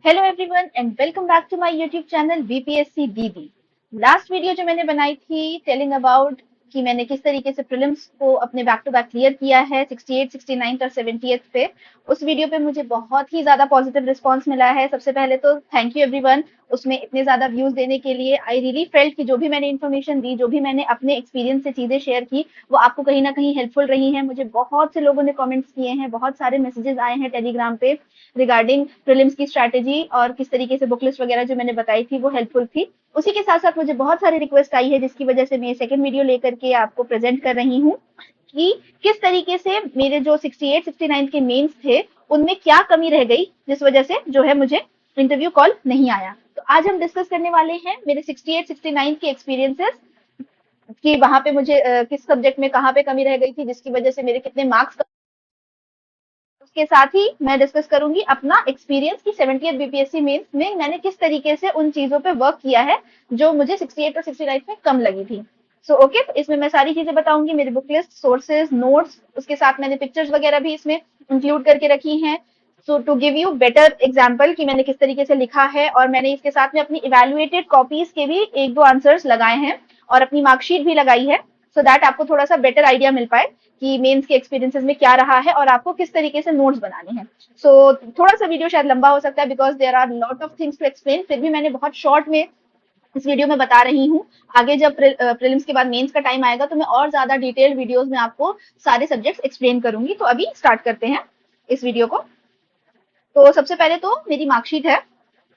Hello everyone and welcome back to my YouTube channel BPSC दीदी। Last video जो मैंने बनाई थी टेलिंग अबाउट कि मैंने किस तरीके से प्रीलिम्स को अपने बैक टू बैक क्लियर किया है 68, 69 और 70th पे। उस वीडियो पे मुझे बहुत ही ज्यादा पॉजिटिव रिस्पांस मिला है। सबसे पहले तो थैंक यू एवरीवन उसमें इतने ज्यादा व्यूज देने के लिए। आई रियली फेल्ट कि जो भी मैंने इन्फॉर्मेशन दी, जो भी मैंने अपने एक्सपीरियंस से चीजें शेयर की, वो आपको कहीं ना कहीं हेल्पफुल रही हैं। मुझे बहुत से लोगों ने कमेंट्स किए हैं, बहुत सारे मैसेजेस आए हैं टेलीग्राम पे रिगार्डिंग प्रीलिम्स की स्ट्रैटेजी और किस तरीके से बुक लिस्ट वगैरह जो मैंने बताई थी वो हेल्पफुल थी। उसी के साथ साथ मुझे बहुत सारी रिक्वेस्ट आई है जिसकी वजह से मैं सेकंड वीडियो लेकर के आपको प्रेजेंट कर रही हूँ कि किस तरीके से मेरे जो 68, 69 के मेंस थे उनमें क्या कमी रह गई जिस वजह से जो है मुझे इंटरव्यू कॉल नहीं आया। तो आज हम डिस्कस करने वाले हैं मेरे 68, 69 के एक्सपीरियंसेस कि वहां पे मुझे किस सब्जेक्ट में कहाँ पे कमी रह गई थी जिसकी वजह से मेरे कितने मार्क्स। उसके साथ ही मैं डिस्कस करूंगी अपना एक्सपीरियंस कि 70th बीपीएससी मेंस में मैंने किस तरीके से उन चीजों पे वर्क किया है जो मुझे 68 और 69 में कम लगी थी। सो ओके, इसमें मैं सारी चीजें बताऊंगी, मेरी बुक लिस्ट, सोर्सेज, नोट्स, उसके साथ मैंने पिक्चर्स वगैरह भी इसमें इंक्लूड करके रखी हैं। So to give you better example कि मैंने किस तरीके से लिखा है, और मैंने इसके साथ में अपनी इवेल्युएटेड कॉपीज के भी एक दो आंसर्स लगाए हैं और अपनी मार्कशीट भी लगाई है, सो दैट आपको थोड़ा सा बेटर आइडिया मिल पाए कि मेंस के एक्सपीरियंसेस में क्या रहा है और आपको किस तरीके से नोट्स बनाने हैं। सो थोड़ा सा वीडियो शायद लंबा हो सकता है because there are lot of things to explain, फिर भी मैंने बहुत शॉर्ट में इस वीडियो में बता रही हूँ। आगे जब प्रीलिम्स के बाद मेंस का टाइम आएगा तो मैं और ज्यादा डिटेल्ड वीडियोस में आपको सारे सब्जेक्ट्स एक्सप्लेन करूंगी। तो अभी स्टार्ट करते हैं इस वीडियो को। तो सबसे पहले तो मेरी मार्कशीट है,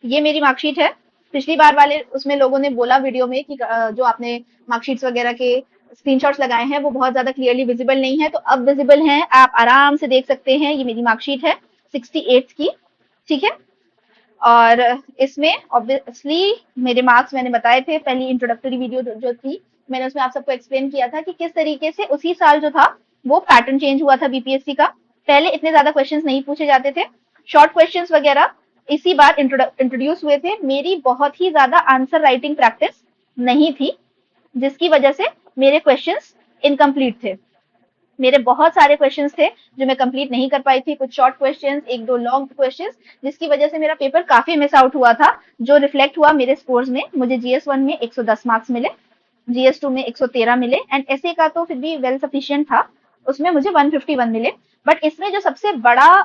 ये मेरी मार्कशीट है। पिछली बार वाले उसमें लोगों ने बोला वीडियो में कि जो आपने मार्कशीट्स वगैरह के स्क्रीनशॉट्स लगाए हैं वो बहुत ज्यादा क्लियरली विजिबल नहीं है, तो अब विजिबल हैं, आप आराम से देख सकते हैं। ये मेरी मार्कशीट है 68 की, ठीक है। और इसमें ऑब्वियसली मेरे मार्क्स मैंने बताए थे, पहली इंट्रोडक्टरी वीडियो जो थी मैंने उसमें आप सबको एक्सप्लेन किया था कि किस तरीके से उसी साल जो था वो पैटर्न चेंज हुआ था बीपीएससी का। पहले इतने ज्यादा क्वेश्चंस नहीं पूछे जाते थे, शॉर्ट क्वेश्चंस वगैरह इसी बार इंट्रोड्यूस हुए थे। मेरी बहुत ही ज्यादा आंसर राइटिंग प्रैक्टिस नहीं थी जिसकी वजह से मेरे क्वेश्चंस इनकम्प्लीट थे। मेरे बहुत सारे क्वेश्चंस थे जो मैं कंप्लीट नहीं कर पाई थी, कुछ शॉर्ट क्वेश्चंस, एक दो लॉन्ग क्वेश्चंस, जिसकी वजह से मेरा पेपर काफी मिस आउट हुआ था, जो रिफ्लेक्ट हुआ मेरे स्कोर्स में। मुझे जीएस 1 में 110 मार्क्स मिले, जीएस 2 में 113 मिले, एंड एसए का तो फिर भी वेल सफिशिएंट था, उसमें मुझे 151 मिले। बट इसमें जो सबसे बड़ा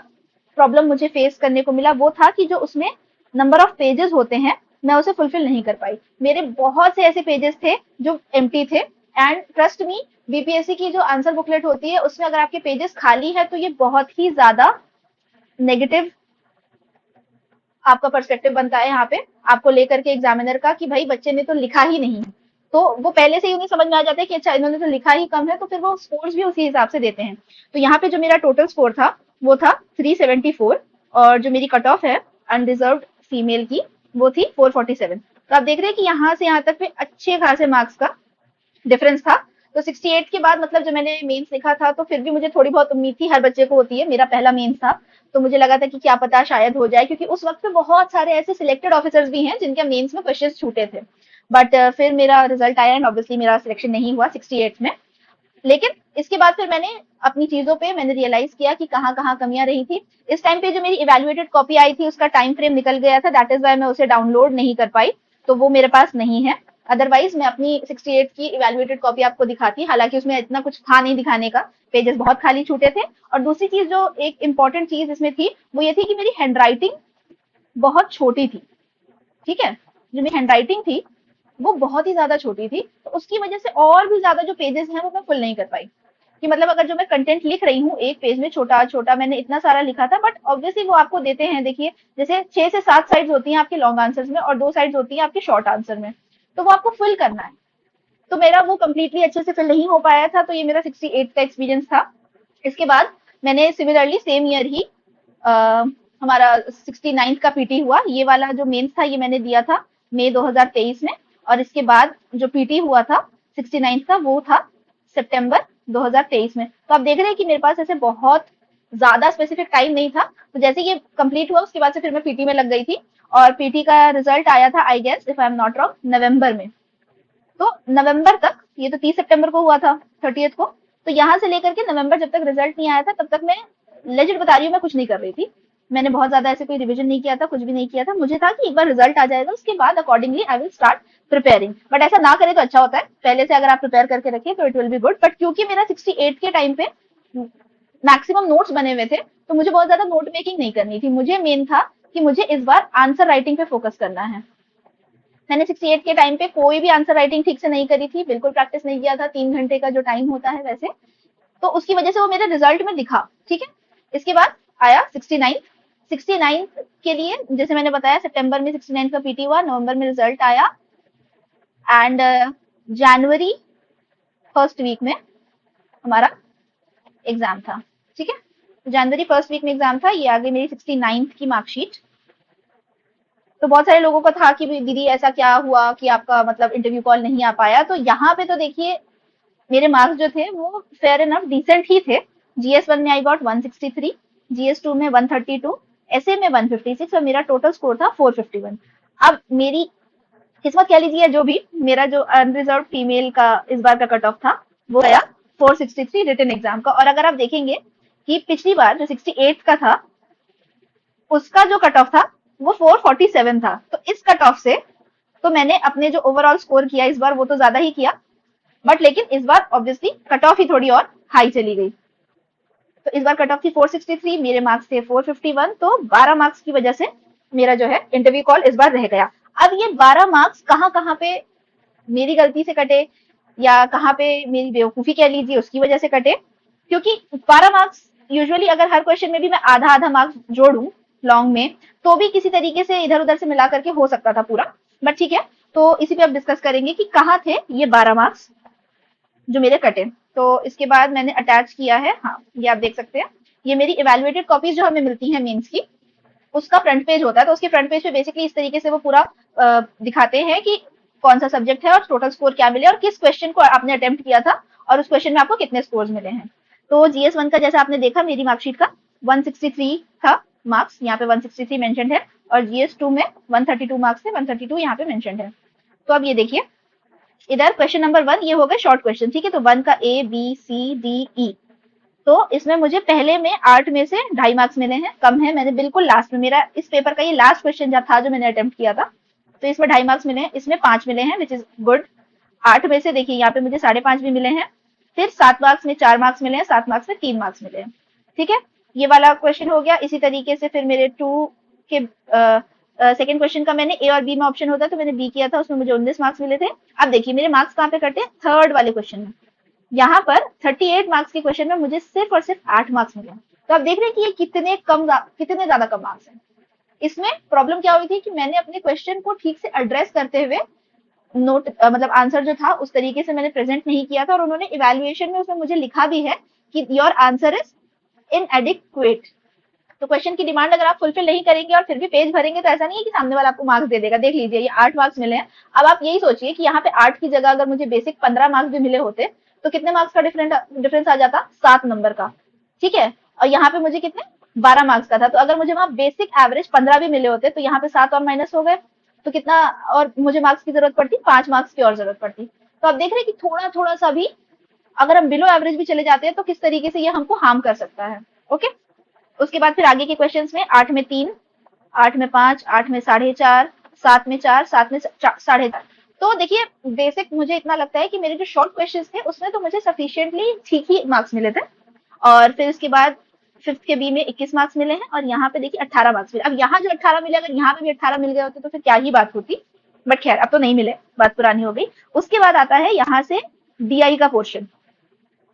प्रॉब्लम मुझे फेस करने को मिला वो था कि जो उसमें नंबर ऑफ पेजेस होते हैं मैं उसे फुलफिल नहीं कर पाई। मेरे बहुत से ऐसे पेजेस थे जो एम्प्टी थे, एंड ट्रस्ट मी, बीपीएससी की जो आंसर बुकलेट होती है उसमें अगर आपके पेजेस खाली है तो ये बहुत ही ज्यादा नेगेटिव आपका पर्सपेक्टिव बनता है यहाँ पे आपको लेकर के एग्जामिनर का कि भाई बच्चे ने तो लिखा ही नहीं है। तो वो पहले से ही उन्हें समझ में आ जाता है कि अच्छा इन्होंने तो लिखा ही कम है, तो फिर वो स्कोर्स भी उसी हिसाब से देते हैं। तो यहाँ पे जो मेरा टोटल स्कोर था वो था 374, और जो मेरी कट ऑफ है अनरिजर्व्ड फीमेल की वो थी 447। तो आप देख रहे हैं कि यहाँ से यहाँ तक पे अच्छे खासे मार्क्स का डिफरेंस था। तो 68 के बाद मतलब जब मैंने मेंस लिखा था तो फिर भी मुझे थोड़ी बहुत उम्मीद थी, हर बच्चे को होती है, मेरा पहला मेंस था तो मुझे लगा था कि क्या पता शायद हो जाए, क्योंकि उस वक्त पे बहुत सारे ऐसे सिलेक्टेड ऑफिसर्स भी हैं जिनके मेंस में क्वेश्चंस छूटे थे। बट फिर मेरा रिजल्ट आया एंड ऑब्वियसली मेरा सिलेक्शन नहीं हुआ 68 में। लेकिन इसके बाद फिर मैंने अपनी चीजों पे मैंने रियलाइज किया कि कहाँ कहाँ कमियां रही थी। इस टाइम पे जो मेरी इवेल्युएटेड कॉपी आई थी उसका टाइम फ्रेम निकल गया था, दैट इज वाई मैं उसे डाउनलोड नहीं कर पाई, तो वो मेरे पास नहीं है। अदरवाइज मैं अपनी 68 की इवेल्युएटेड कॉपी आपको दिखाती, हालांकि उसमें इतना कुछ था नहीं दिखाने का, पेजेस बहुत खाली छूटे थे। और दूसरी चीज जो एक इंपॉर्टेंट चीज इसमें थी वो ये थी कि मेरी हैंडराइटिंग बहुत छोटी थी, ठीक है। जो मेरी हैंडराइटिंग थी वो बहुत ही ज्यादा छोटी थी, तो उसकी वजह से और भी ज्यादा जो पेजेस हैं वो मैं फुल नहीं कर पाई। कि मतलब अगर जो मैं कंटेंट लिख रही हूँ एक पेज में छोटा छोटा मैंने इतना सारा लिखा था, बट ऑब्वियसली वो आपको देते हैं, देखिए जैसे 6 से 7 साइड्स होती हैं आपके लॉन्ग आंसर्स में और 2 साइड्स होती हैं आपके शॉर्ट आंसर में, तो वो आपको फिल करना है। तो मेरा वो कंप्लीटली अच्छे से फिल नहीं हो पाया था, तो ये मेरा 68 का एक्सपीरियंस था। इसके बाद मैंने सिमिलरली सेम ईयर ही आ, हमारा 69 का पीटी हुआ, ये वाला जो मेंस था ये मैंने दिया था मई 2023 में, और इसके बाद जो पीटी हुआ था 69 का वो था सितंबर 2023 में। तो आप देख रहे हैं कि मेरे पास ऐसे बहुत ज्यादा स्पेसिफिक टाइम नहीं था। तो जैसे ये कंप्लीट हुआ उसके बाद से फिर मैं पीटी में लग गई थी, और पीटी का रिजल्ट आया था I guess if I am not wrong November में। तो नवंबर तक, ये तो 30 सितंबर को हुआ था, 30th को, तो यहाँ से लेकर के नवंबर जब तक रिजल्ट नहीं आया था तब तक मैं लेजिट बता रही हूँ मैं कुछ नहीं कर रही थी। मैंने बहुत ज्यादा ऐसे कोई रिवीजन नहीं किया था, कुछ भी नहीं किया था। मुझे था कि एक बार रिजल्ट आ जाएगा, उसके बाद accordingly I will start preparing. But ऐसा ना करे तो अच्छा होता है, पहले से अगर आप प्रिपेयर करके रखें तो it will be good. But क्योंकि मेरा 68 के टाइम पे मैक्सिमम नोट्स बने हुए थे, तो मुझे बहुत ज्यादा नोट मेकिंग नहीं करनी थी। मुझे मेन था कि मुझे इस बार आंसर राइटिंग पे फोकस करना है। मैंने 68 के टाइम पे कोई भी आंसर राइटिंग ठीक से नहीं करी थी, बिल्कुल प्रैक्टिस नहीं किया था, 3 घंटे का जो टाइम होता है वैसे। तो उसकी वजह से वो मेरे रिजल्ट में दिखा। ठीक है, इसके बाद आया 69। 69 के लिए जैसे मैंने बताया, सितंबर में 69 का पीटी हुआ, नवंबर में रिजल्ट आया, एंड जनवरी फर्स्ट वीक में हमारा एग्जाम था। ठीक है, जनवरी फर्स्ट वीक में एग्जाम था। ये आ गई मेरी 69 की मार्कशीट। तो बहुत सारे लोगों का था कि दीदी ऐसा क्या हुआ कि आपका मतलब इंटरव्यू कॉल नहीं आ पाया। तो यहाँ पे तो देखिए मेरे मार्क्स जो थे वो फेयर एनफ डिसेंट ही थे। GS1 में आई गॉट 163, GS2 में 132, SA में 156 और मेरा टोटल स्कोर था 451। अब मेरी किस्मत कह लीजिए, जो भी मेरा जो अनरिजर्व फीमेल का इस बार का कट ऑफ था वो गया 463 रिटन एग्जाम का। और अगर आप देखेंगे कि पिछली बार जो 68 का था उसका जो कट ऑफ था वो 447 था। तो इस कट ऑफ से तो मैंने अपने जो ओवरऑल स्कोर किया इस बार वो तो ज्यादा ही किया, बट लेकिन इस बार ऑब्वियसली कट ऑफ ही थोड़ी और हाई चली गई। तो इस बार कट ऑफ थी 463, मेरे मार्क्स थे 451, तो 12 मार्क्स की वजह से मेरा जो है इंटरव्यू कॉल इस बार रह गया। अब ये 12 मार्क्स कहाँ कहाँ पे मेरी गलती से कटे या कहाँ पे मेरी बेवकूफी कह लीजिए उसकी वजह से कटे, क्योंकि 12 मार्क्स यूजुअली अगर हर क्वेश्चन में भी मैं आधा आधा मार्क्स जोड़ूं लॉन्ग में तो भी किसी तरीके से इधर उधर से मिला करके हो सकता था पूरा। बट ठीक है, तो इसी पे अब डिस्कस करेंगे कि कहाँ थे ये 12 मार्क्स जो मेरे कटे। तो इसके बाद मैंने अटैच किया है, हाँ ये आप देख सकते हैं, ये मेरी इवेल्युएटेड कॉपीज जो हमें मिलती है मेंस की, उसका फ्रंट पेज होता है। तो उसके फ्रंट पेज पे बेसिकली इस तरीके से वो पूरा दिखाते हैं कि कौन सा सब्जेक्ट है और टोटल स्कोर क्या मिले और किस क्वेश्चन को आपने अटेम्प्ट किया था और उस क्वेश्चन में आपको कितने स्कोर्स मिले हैं। तो GS1 का जैसा आपने देखा मेरी मार्कशीट का 163 था मार्क्स, यहाँ पे 163 मेंशन्ड है, और GS2 में 132 मार्क्स थे, 132 यहाँ पे मेंशन्ड है। तो अब ये देखिए इधर क्वेश्चन नंबर 1 ये हो गए शॉर्ट क्वेश्चन। ठीक है, तो 1 का ABCDE, तो इसमें मुझे पहले में 8 में से 2.5 मार्क्स मिले हैं, कम है। मैंने बिल्कुल लास्ट में, मेरा इस पेपर का ये लास्ट क्वेश्चन जब था जो मैंने अटेम्प्ट किया था, तो इसमें 2.5 मार्क्स मिले हैं, इसमें 5 मिले हैं विच इज गुड। 8 में से देखिए यहाँ पे मुझे 5.5 भी मिले हैं, फिर 7 मार्क्स में 4 मार्क्स मिले हैं, 7 मार्क्स में 3 मार्क्स मिले हैं। ठीक है, ये वाला क्वेश्चन हो गया। इसी तरीके से फिर मेरे 2 के सेकेंड क्वेश्चन का मैंने ए और बी में ऑप्शन होता है तो मैंने बी किया था, उसमें मुझे 19 मार्क्स मिले थे। अब देखिए मेरे मार्क्स कहाँ पे कटे, थर्ड वाले क्वेश्चन में। यहाँ पर 38 मार्क्स के क्वेश्चन में मुझे सिर्फ और सिर्फ 8 मार्क्स मिले। तो आप देख रहे हैं कि ये कितने ज्यादा कम मार्क्स हैं। इसमें प्रॉब्लम क्या हुई थी कि मैंने अपने क्वेश्चन को ठीक से एड्रेस करते हुए नोट मतलब आंसर जो था उस तरीके से मैंने प्रेजेंट नहीं किया था, और उन्होंने इवैल्यूएशन में उसमें मुझे लिखा भी है कि योर आंसर इज इनएडिक्वेट। तो क्वेश्चन की डिमांड अगर आप फुलफिल नहीं करेंगे और फिर भी पेज भरेंगे तो ऐसा नहीं है कि सामने वाला आपको मार्क्स दे देगा। देख लीजिए ये 8 मार्क्स मिले हैं। अब आप यही सोचिए कि यहाँ पे 8 की जगह अगर मुझे बेसिक 15 मार्क्स भी मिले होते तो कितने मार्क्स का डिफरेंस आ जाता, 7 नंबर का। ठीक है, और यहाँ पे मुझे कितने 12 मार्क्स का था, तो अगर मुझे वहां बेसिक एवरेज 15 भी मिले होते तो यहाँ पे 7 और माइनस हो गए, तो कितना और मुझे मार्क्स की जरूरत पड़ती, 5 मार्क्स की और जरूरत पड़ती। तो आप देख रहे हैं कि थोड़ा थोड़ा सा भी अगर हम बिलो एवरेज भी चले जाते हैं तो किस तरीके से ये हमको हार्म कर सकता है। ओके, उसके बाद फिर आगे के क्वेश्चंस में 8 में 3, 8 में 5, 8 में 4.5, 7 में 4, 7 में 4.5। तो देखिए बेसिक मुझे इतना लगता है कि मेरे जो शॉर्ट क्वेश्चंस थे उसमें तो मुझे सफिशिएंटली ठीक ही मार्क्स मिले थे। और फिर उसके बाद फिफ्थ के बी में 21 मार्क्स मिले हैं और यहाँ पे देखिए 18 मार्क्स मिले। अब यहाँ जो 18 मिले, अगर यहाँ पे भी 18 मिल गए होते तो फिर क्या ही बात होती, बट खैर अब तो नहीं मिले, बात पुरानी हो गई। उसके बाद आता है यहाँ से DI का पोर्शन।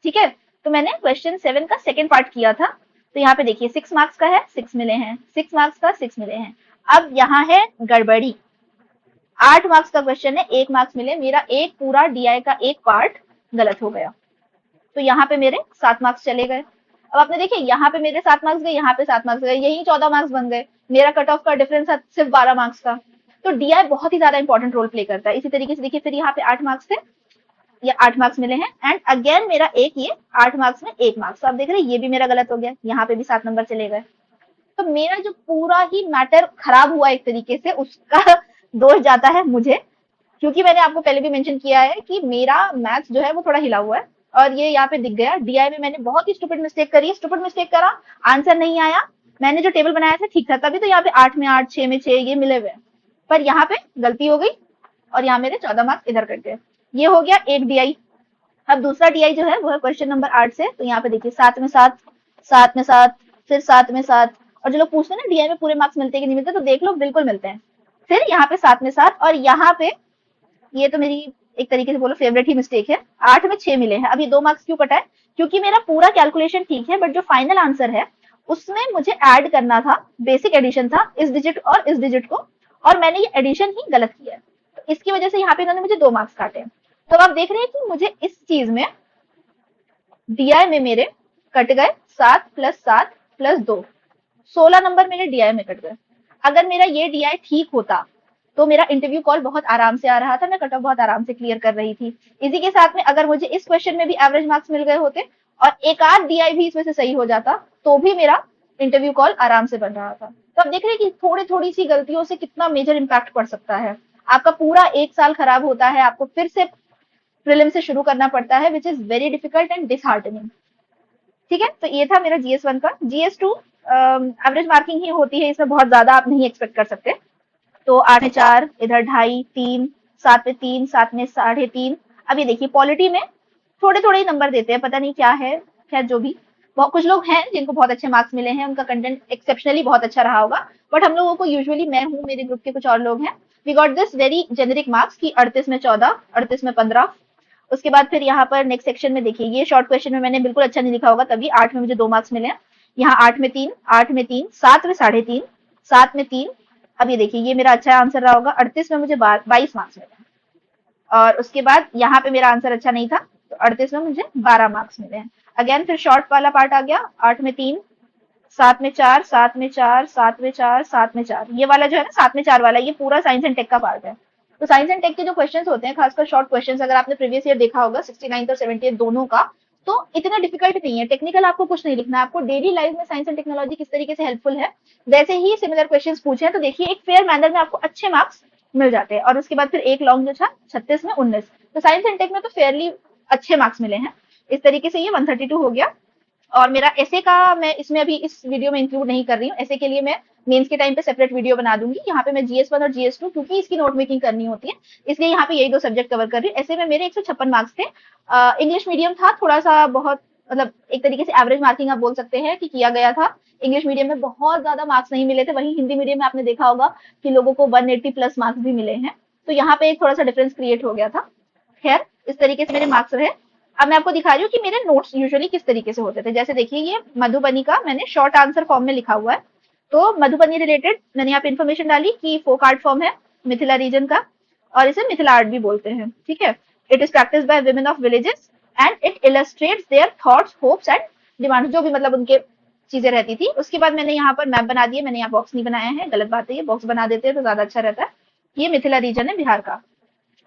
ठीक है, तो मैंने क्वेश्चन 7 का सेकेंड पार्ट किया था, तो यहाँ पे देखिए 6 मार्क्स का है, 6 मिले हैं, 6 मार्क्स का 6 मिले हैं। अब यहाँ है गड़बड़ी, 8 मार्क्स का क्वेश्चन है, 1 मार्क्स मिले, मेरा एक पूरा DI का एक पार्ट गलत हो गया, तो यहाँ पे मेरे 7 मार्क्स चले गए। अब आपने देखिए यहाँ पे मेरे 7 मार्क्स गए, यहाँ पे 7 मार्क्स गए, यही 14 मार्क्स बन गए। मेरा कट ऑफ का डिफरेंस है सिर्फ 12 मार्क्स का। तो DI बहुत ही ज्यादा इंपॉर्टेंट रोल प्ले करता है। इसी तरीके से देखिए फिर यहाँ पे 8 मार्क्स थे, ये 8 मार्क्स मिले हैं, एंड अगेन मेरा एक ये 8 मार्क्स में 1 मार्क्स। तो आप देख रहे हैं ये भी मेरा गलत हो गया, यहाँ पे भी 7 नंबर चले गए। तो मेरा जो पूरा ही मैटर खराब हुआ एक तरीके से, उसका दोष जाता है मुझे, क्योंकि मैंने आपको पहले भी मेंशन किया है कि मेरा मैथ्स जो है वो थोड़ा हिला हुआ है, और ये यहाँ पे दिख गया। DI में मैंने बहुत ही स्टूपिड मिस्टेक करी है, स्टूपिड मिस्टेक करा, आंसर नहीं आया, मैंने जो टेबल बनाया था ठीक था, तभी तो यहाँ पे 8 में 8, 6 में 6 ये मिले हुए हैं। पर यहाँ पे गलती हो गई और यहाँ मेरे 14 मार्क्स इधर कट गए। ये हो गया एक डीआई। अब दूसरा डीआई जो है वो है क्वेश्चन नंबर 8 से। तो यहाँ पे देखिए 7 में 7, 7 में 7, फिर 7 में 7। और जो लोग पूछते हैं ना डीआई में पूरे मार्क्स मिलते हैं कि नहीं मिलते, तो देख लो बिल्कुल मिलते हैं। फिर यहाँ पे 7 में 7, और यहाँ पे ये तो मेरी एक तरीके से बोलो फेवरेट ही मिस्टेक है, 8 में 6 मिले हैं। अब ये 2 मार्क्स क्यों कटा है? क्योंकि मेरा पूरा कैलकुलेशन ठीक है, बट जो फाइनल आंसर है उसमें मुझे ऐड करना था, बेसिक एडिशन था इस डिजिट और इस डिजिट को, और मैंने ये एडिशन ही गलत किया है। तो इसकी वजह से यहाँ पे इन्होंने मुझे 2 मार्क्स काटे हैं। तो आप देख रहे हैं कि मुझे इस चीज में डीआई में मेरे कट गए 7 प्लस 7 प्लस 2, 16 नंबर मेरे डीआई में कट गए। अगर मेरा ये डीआई ठीक होता तो मेरा इंटरव्यू कॉल बहुत आराम से आ रहा था, मैं कट ऑफ बहुत आराम से क्लियर कर रही थी। इसी के साथ में अगर मुझे इस क्वेश्चन में भी एवरेज मार्क्स मिल गए होते और एक आध डीआई भी इसमें से सही हो जाता, तो भी मेरा इंटरव्यू कॉल आराम से बन रहा था। तो अब देख रहे हैं कि थोड़ी थोड़ी सी गलतियों से कितना मेजर इम्पैक्ट पड़ सकता है। आपका पूरा एक साल खराब होता है, आपको फिर से प्रीलिम से शुरू करना पड़ता है, which is very difficult and disheartening. ठीक है, तो ये था मेरा GS1 का। GS2 एवरेज मार्किंग ही होती है, इसमें बहुत ज्यादा आप नहीं एक्सपेक्ट कर सकते। तो 8 में 4, इधर 2.5, 3, 7 में 3, 7 में 3.5। अब ये देखिए पॉलिटी में थोड़े थोड़े ही नंबर देते हैं, पता नहीं क्या है। खैर जो भी, बहुत कुछ लोग हैं जिनको बहुत अच्छे मार्क्स मिले हैं, उनका कंटेंट एक्सेप्शनली बहुत अच्छा रहा होगा। बट हम लोगों को यूजुअली, मैं हूँ, मेरे ग्रुप के कुछ और लोग हैं, we got this very generic marks की 38 में 14, 38 में 15। उसके बाद फिर यहाँ पर नेक्स्ट सेक्शन में देखिए, ये शॉर्ट क्वेश्चन में मैंने बिल्कुल अच्छा नहीं लिखा होगा, तभी 8 में मुझे 2 मार्क्स मिले हैं। यहाँ 8 में 3, 8 में 3, 7 में 3.5, 7 में 3। अब ये देखिए, ये मेरा अच्छा आंसर रहा होगा। 38 में मुझे 22 मार्क्स मिले। और उसके बाद यहाँ पे मेरा आंसर अच्छा नहीं था, तो 38 में मुझे 12 मार्क्स मिले हैं। अगेन फिर शॉर्ट वाला पार्ट आ गया, 8 में 3, 7 में 4, 7 में 4, 7 में 4, 7 में 4। ये वाला जो है ना 7 में 4 वाला, ये पूरा साइंस एंड टेक का पार्ट है। तो साइंस एंड टेक के जो क्वेश्चंस होते हैं, खासकर शॉर्ट क्वेश्चंस, अगर आपने प्रीवियस ईयर देखा होगा 69 और 78 दोनों का, तो इतना डिफिकल्ट नहीं है। टेक्निकल आपको कुछ नहीं लिखना है, आपको डेली लाइफ में साइंस एंड टेक्नोलॉजी किस तरीके से हेल्पफुल है, वैसे ही सिमिलर क्वेश्चंस पूछे हैं, तो देखिए एक फेयर मैनर में आपको अच्छे मार्क्स मिल जाते हैं। और उसके बाद फिर एक लॉन्ग जो था 36 में 19, तो साइंस एंड टेक में तो फेयरली अच्छे मार्क्स मिले हैं। इस तरीके से ये 132 हो गया। और मेरा ऐसे का मैं इसमें अभी इस वीडियो में इंक्लूड नहीं कर रही हूँ, ऐसे के लिए मैं मेंस के टाइम पे सेपरेट वीडियो बना दूंगी। यहाँ पे मैं GS1 और GS2 क्योंकि इसकी नोट मेकिंग करनी होती है, इसलिए यहाँ पे यही 2 सब्जेक्ट कवर कर रही हूँ। ऐसे में मेरे 156 मार्क्स थे। इंग्लिश मीडियम था, थोड़ा सा बहुत, मतलब एक तरीके से एवरेज मार्किंग आप बोल सकते हैं कि किया गया था। इंग्लिश मीडियम में बहुत ज्यादा मार्क्स नहीं मिले थे, वहीं हिंदी मीडियम में आपने देखा होगा कि लोगों को 180 प्लस मार्क्स भी मिले हैं। तो यहाँ पे एक थोड़ा सा डिफरेंस क्रिएट हो गया था। खैर, इस तरीके से मेरे मार्क्स रहे। अब मैं आपको दिखा रही हूँ कि मेरे नोट्स यूजुअली किस तरीके से होते थे। जैसे देखिए, ये मधुबनी का मैंने शॉर्ट आंसर फॉर्म में लिखा हुआ है। तो मधुबनी रिलेटेड मैंने यहाँ पे इन्फॉर्मेशन डाली कि फोक आर्ट फॉर्म है मिथिला रीजन का, और इसे मिथिला आर्ट भी बोलते हैं। ठीक है, it is practice by women of villages and it illustrates their thoughts, hopes and demands, जो भी मतलब उनके चीजें रहती थी। उसके बाद मैंने यहाँ पर मैप बना दिए, मैंने यहाँ बॉक्स नहीं बनाया है, गलत बात है, ये बॉक्स बना देते हैं तो ज्यादा अच्छा रहता है। ये मिथिला रीजन है बिहार का।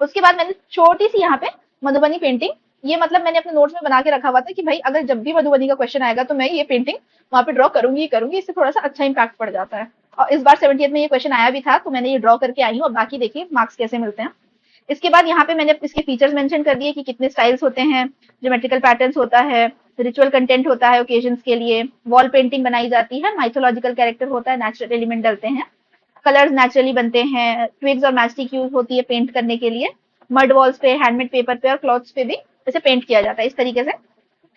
उसके बाद मैंने छोटी सी यहाँ पे मधुबनी पेंटिंग, ये मतलब मैंने अपने नोट्स में बना के रखा हुआ था कि भाई अगर जब भी मधुबनी का क्वेश्चन आएगा तो मैं ये पेंटिंग वहां पे ड्रॉ करूंगी ही करूंगी, इससे थोड़ा सा अच्छा इंपैक्ट पड़ जाता है। और इस बार 70th में ये क्वेश्चन आया भी था, तो मैंने ये ड्रॉ करके आई हूँ। अब बाकी देखिए मार्क्स कैसे मिलते हैं। इसके बाद यहाँ पे मैंने इसके फीचर्स मेंशन कर दिए कि कितने स्टाइल्स होते हैं, ज्योमेट्रिकल पैटर्न्स होता है, रिचुअल कंटेंट होता है ओकेजन्स के लिए, वॉल पेंटिंग बनाई जाती है, माइथोलॉजिकल कैरेक्टर होता है, नेचुरल एलिमेंट डलते हैं, कलर्स नेचुरली बनते हैं, ट्विग्स और मैस्टिक यूज होती है पेंट करने के लिए, मड वॉल्स पे, हैंडमेड पेपर पे और क्लॉथ्स पे भी इसे पेंट किया जाता है। इस तरीके से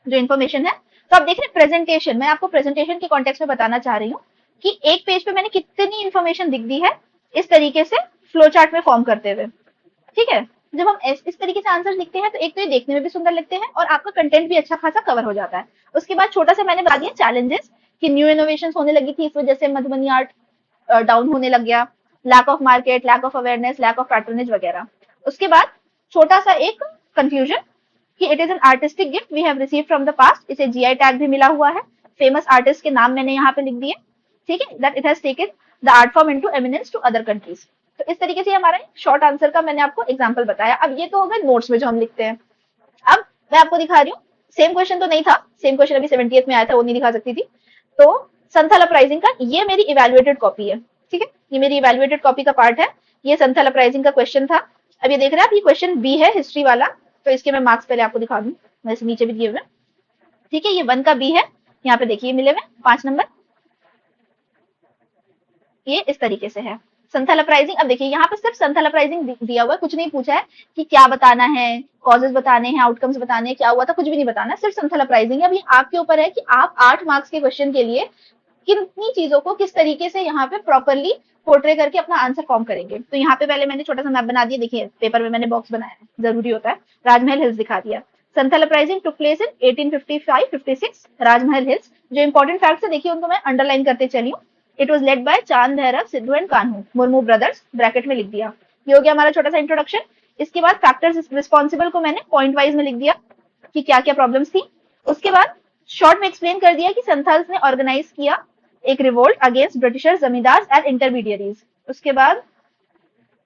जो इन्फॉर्मेशन है। तो आप देख रहे हैं प्रेजेंटेशन, मैं आपको प्रेजेंटेशन के कॉन्टेक्स्ट में बताना चाह रही हूँ कि एक पेज पे मैंने कितनी इन्फॉर्मेशन दिख दी है इस तरीके से फ्लो चार्ट में फॉर्म करते हुए। ठीक है, जब हम इस तरीके से आंसर लिखते हैं तो एक तो ये देखने में भी सुंदर लगते हैं और आपका कंटेंट भी अच्छा खासा कवर हो जाता है। उसके बाद छोटा सा मैंने बता दिया चैलेंजेस कि न्यू इनोवेशन होने लगी थी, इस वजह से मधुबनी आर्ट डाउन होने लग गया, lack of market, lack of awareness, lack of patronage वगैरह। उसके बाद छोटा सा एक कंफ्यूजन कि it is an artistic gift we have received from the past, इसे जीआई टैग भी मिला हुआ है, फेमस आर्टिस्ट के नाम मैंने यहाँ पे लिख दिए। ठीक है, that it has taken the art form into eminence to other countries. तो इस तरीके से हमारा शॉर्ट आंसर का मैंने आपको एग्जांपल बताया। अब ये तो हो गए नोट्स में जो हम लिखते हैं। अब मैं आपको दिखा रही हूँ, सेम क्वेश्चन तो नहीं था, सेम क्वेश्चन अभी 70th में आया था, वो नहीं दिखा सकती थी। तो संथल अपराइजिंग का ये मेरी इवेल्युएटेड कॉपी है। ठीक है, ये मेरी इवेल्युएटेड कॉपी का पार्ट है, ये संथल अपराइजिंग का क्वेश्चन था। अब ये देख रहे हैं आप, ये क्वेश्चन बी है हिस्ट्री वाला, तो इसके मैं मार्क्स पहले आपको दिखा दूं, वैसे नीचे भी दिए हुए। ठीक है, ये 1 का बी है, यहाँ पे देखिए मिले हुए 5 नंबर। ये इस तरीके से है। संथल अपराइजिंग, अब देखिए यहाँ पे सिर्फ संथल अपराइजिंग दिया हुआ है, कुछ नहीं पूछा है कि क्या बताना है, कॉजेज बताने हैं, आउटकम्स बताने हैं, क्या हुआ था, कुछ भी नहीं बताना, सिर्फ संथल अपराइजिंग है। अब ये आपके ऊपर है कि आप 8 मार्क्स के क्वेश्चन के लिए कितनी चीजों को किस तरीके से यहाँ पे प्रॉपरली पोर्ट्रे करके अपना आंसर फॉर्म करेंगे। तो यहाँ पे पहले मैंने छोटा सा मैप बना दिया, देखिए पेपर में मैंने बॉक्स बनाया है, जरूरी होता है। राजमहल हिल्स दिखा दिया। Santhal uprising took place in 1855-56 Rajmahal hills. जो इंपॉर्टेंट फैक्ट्स है देखिए उनको मैं अंडरलाइन करते चली हूँ। इट वॉज लेड बाय चांद Bhairav Sidhu and Kanhu Murmu brothers, bracket में लिख दिया। ये हो गया हमारा छोटा सा इंट्रोडक्शन। इसके बाद फैक्टर्स रिस्पॉन्सिबल को मैंने पॉइंट वाइज में लिख दिया कि क्या क्या प्रॉब्लम्स थी। उसके बाद शॉर्ट में एक्सप्लेन कर दिया कि संथाल्स ने ऑर्गेनाइज किया एक रिवोल्ट अगेंस्ट ब्रिटिशर्स, जमींदार एंड इंटरमीडियरीज। उसके बाद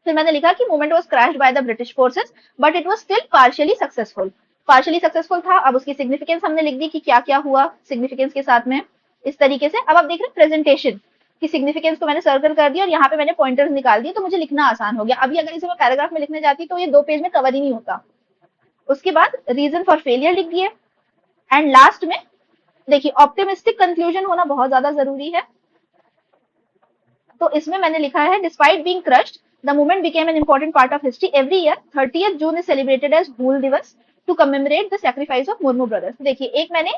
फिर मैंने लिखा कि movement was crashed by the British forces but it was still partially successful. Partially successful था। अब उसकी सिग्निफिकेंस हमने लिख दी कि क्या क्या हुआ सिग्निफिकेंस के साथ में, इस तरीके से। अब आप देख रहे हैं प्रेजेंटेशन की सिग्निफिकेंस को मैंने सर्कल कर दिया और यहाँ पे मैंने पॉइंटर्स निकाल दिए, तो मुझे लिखना आसान हो गया। अभी अगर इसे मैं पैराग्राफ में लिखने जाती तो ये 2 पेज में कवर ही नहीं होता। उसके बाद रीजन फॉर फेलियर लिख दिए एंड लास्ट में देखिए ऑप्टिमिस्टिक कंक्लूजन होना बहुत ज्यादा जरूरी है। तो इसमें मैंने लिखा है despite being crushed the movement became an important part of history. Every year 30th June is celebrated as Hul Diwas to commemorate the sacrifice of Murmu brothers. देखिए एक मैंने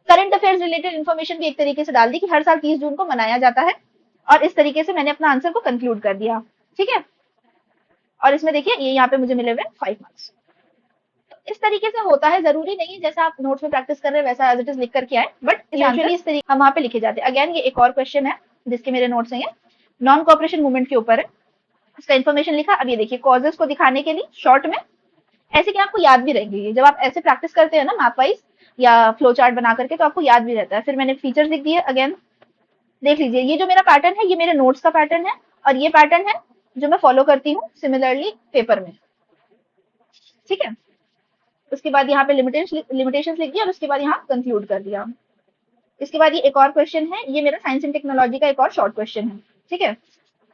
करंट अफेयर्स रिलेटेड इन्फॉर्मेशन भी एक तरीके से डाल दी कि हर साल 30 जून को मनाया जाता है, और इस तरीके से मैंने अपना आंसर को कंक्लूड कर दिया। ठीक है, और इसमें देखिए ये यहाँ पे मुझे मिले हुए 5 मार्क्स। इस तरीके से होता है, जरूरी नहीं है जैसा आप नोट्स में प्रैक्टिस कर रहे हैं वैसा एज इट इज लिख करके आए, बट यूजुअली इस तरीके हम वहां पे लिखे जाते हैं। अगेन ये एक और क्वेश्चन है जिसके मेरे नोट्स हैं, नॉन कॉपरेशन मूवमेंट के ऊपर है, इसका इन्फॉर्मेशन लिखा। अब ये देखिए कॉजेस को दिखाने के लिए शॉर्ट में ऐसे कि आपको याद भी रहेंगे, जब आप ऐसे प्रैक्टिस करते हैं ना मैप वाइज या फ्लो चार्ट बना करके, तो आपको याद भी रहता है। फिर मैंने फीचर्स लिख दिए। अगेन देख लीजिए ये जो मेरा पैटर्न है ये मेरे नोट्स का पैटर्न है, और ये पैटर्न है जो मैं फॉलो करती हूँ सिमिलरली पेपर में। ठीक है, उसके बाद यहाँ पे लिमिटेशन लिख दिया और उसके बाद यहाँ कंक्लूड कर दिया। इसके बाद ये एक और क्वेश्चन है, ये मेरा साइंस एंड टेक्नोलॉजी का एक और शॉर्ट क्वेश्चन है। ठीक है,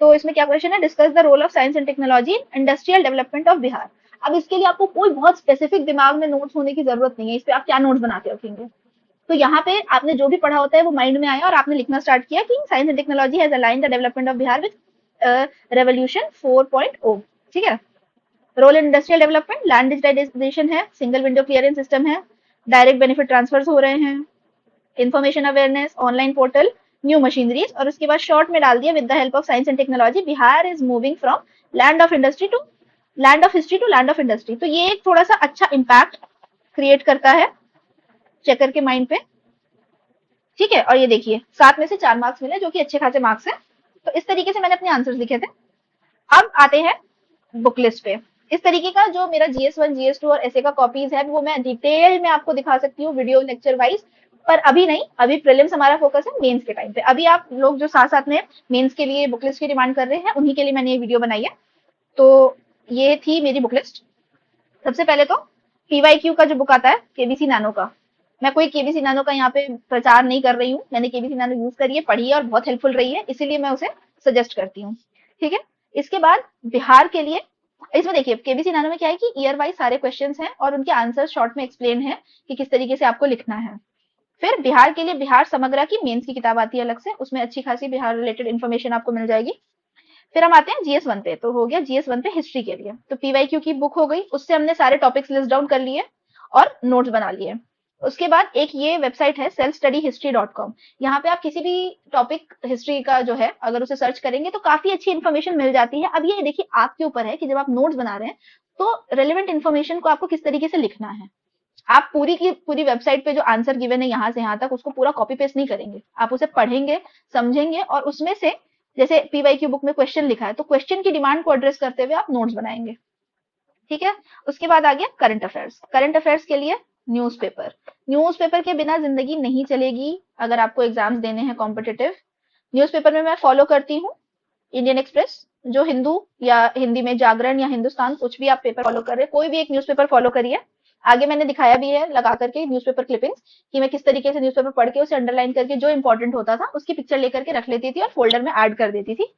तो इसमें क्या क्वेश्चन है, discuss the role of science and technology in industrial development of Bihar. अब इसके लिए आपको कोई बहुत स्पेसिफिक दिमाग में नोट्स होने की जरूरत नहीं है, इस पे आप क्या नोट्स बना के रखेंगे। तो यहाँ पे आपने जो भी पढ़ा होता है वो माइंड में आया और आपने लिखना स्टार्ट किया कि science and technology has aligned the development of Bihar with revolution 4.0। ठीक है, role in industrial development, land digitization है, सिंगल विंडो क्लियरेंस सिस्टम है, डायरेक्ट बेनिफिट ट्रांसफर्स हो रहे हैं, information awareness, online portal, new machineries. और उसके बाद शॉर्ट में डाल दिया with the help of science and technology Bihar is moving from land of industry to land of history to land of industry. तो ये एक थोड़ा सा अच्छा इम्पैक्ट क्रिएट करता है चेकर के माइंड पे। ठीक है, और ये देखिए 7 में से 4 मार्क्स मिले जो कि अच्छे खासे मार्क्स हैं। तो इस तरीके से मैंने अपने आंसर्स लिखे थे। अब आते हैं बुक लिस्ट पे। इस तरीके का जो मेरा GS1, GS2 और ऐसे का कॉपीज है वो मैं डिटेल में आपको दिखा सकती हूँ वीडियो लेक्चर वाइज, पर अभी नहीं, अभी प्रीलिम्स हमारा फोकस है मेंस के टाइम पे। अभी आप लोग जो साथ साथ में मेंस के लिए बुक लिस्ट की डिमांड कर रहे हैं उन्हीं के लिए मैंने ये वीडियो बनाई है। तो ये थी मेरी बुक लिस्ट। सबसे पहले तो PYQ का जो बुक आता है KBC नैनो का, मैं कोई KBC नैनो का यहाँ पे प्रचार नहीं कर रही हूँ, मैंने KBC नैनो यूज करी है, पढ़ी है और बहुत हेल्पफुल रही है, इसीलिए मैं उसे सजेस्ट करती हूँ। ठीक है, इसके बाद बिहार के लिए इसमें देखिए KBC नैनो में क्या है कि ईयर वाइज सारे क्वेश्चंस हैं और उनके आंसर शॉर्ट में एक्सप्लेन है कि किस तरीके से आपको लिखना है। फिर बिहार के लिए बिहार समग्रा की मेंस की किताब आती है अलग से, उसमें अच्छी खासी बिहार रिलेटेड इन्फॉर्मेशन आपको मिल जाएगी। फिर हम आते हैं GS1 पे, तो हो गया GS1 पे हिस्ट्री के लिए, तो PYQ की बुक हो गई, उससे हमने सारे टॉपिक्स लिस्ट डाउन कर लिए और नोट्स बना लिए। उसके बाद एक ये वेबसाइट है selfstudyhistory.com, यहाँ पे आप किसी भी टॉपिक हिस्ट्री का जो है अगर उसे सर्च करेंगे तो काफी अच्छी इन्फॉर्मेशन मिल जाती है। अब ये देखिए आपके ऊपर है कि जब आप नोट्स बना रहे हैं तो रेलेवेंट इन्फॉर्मेशन को आपको किस तरीके से लिखना है। आप पूरी की पूरी वेबसाइट पे जो आंसर गिवन है यहाँ से यहाँ तक उसको पूरा कॉपी पेस्ट नहीं करेंगे, आप उसे पढ़ेंगे, समझेंगे और उसमें से जैसे PYQ बुक में क्वेश्चन लिखा है तो क्वेश्चन की डिमांड को एड्रेस करते हुए आप नोट्स बनाएंगे। ठीक है, उसके बाद आ गया करंट अफेयर्स। करंट अफेयर्स के लिए न्यूज़पेपर, न्यूज़पेपर के बिना जिंदगी नहीं चलेगी अगर आपको एग्जाम्स देने हैं कॉम्पिटिटिव। न्यूज़पेपर में मैं फॉलो करती हूँ इंडियन एक्सप्रेस, जो हिंदू या हिंदी में जागरण या हिंदुस्तान, कुछ भी आप पेपर फॉलो कर रहे हैं, कोई भी एक न्यूज़पेपर फॉलो करिए। आगे मैंने दिखाया भी है लगा करके न्यूज़पेपर क्लिपिंग्स कि मैं किस तरीके से न्यूज़पेपर पढ़ के उसे अंडरलाइन करके जो इंपॉर्टेंट होता था उसकी पिक्चर लेकर के रख लेती थी और फोल्डर में ऐड कर देती थी।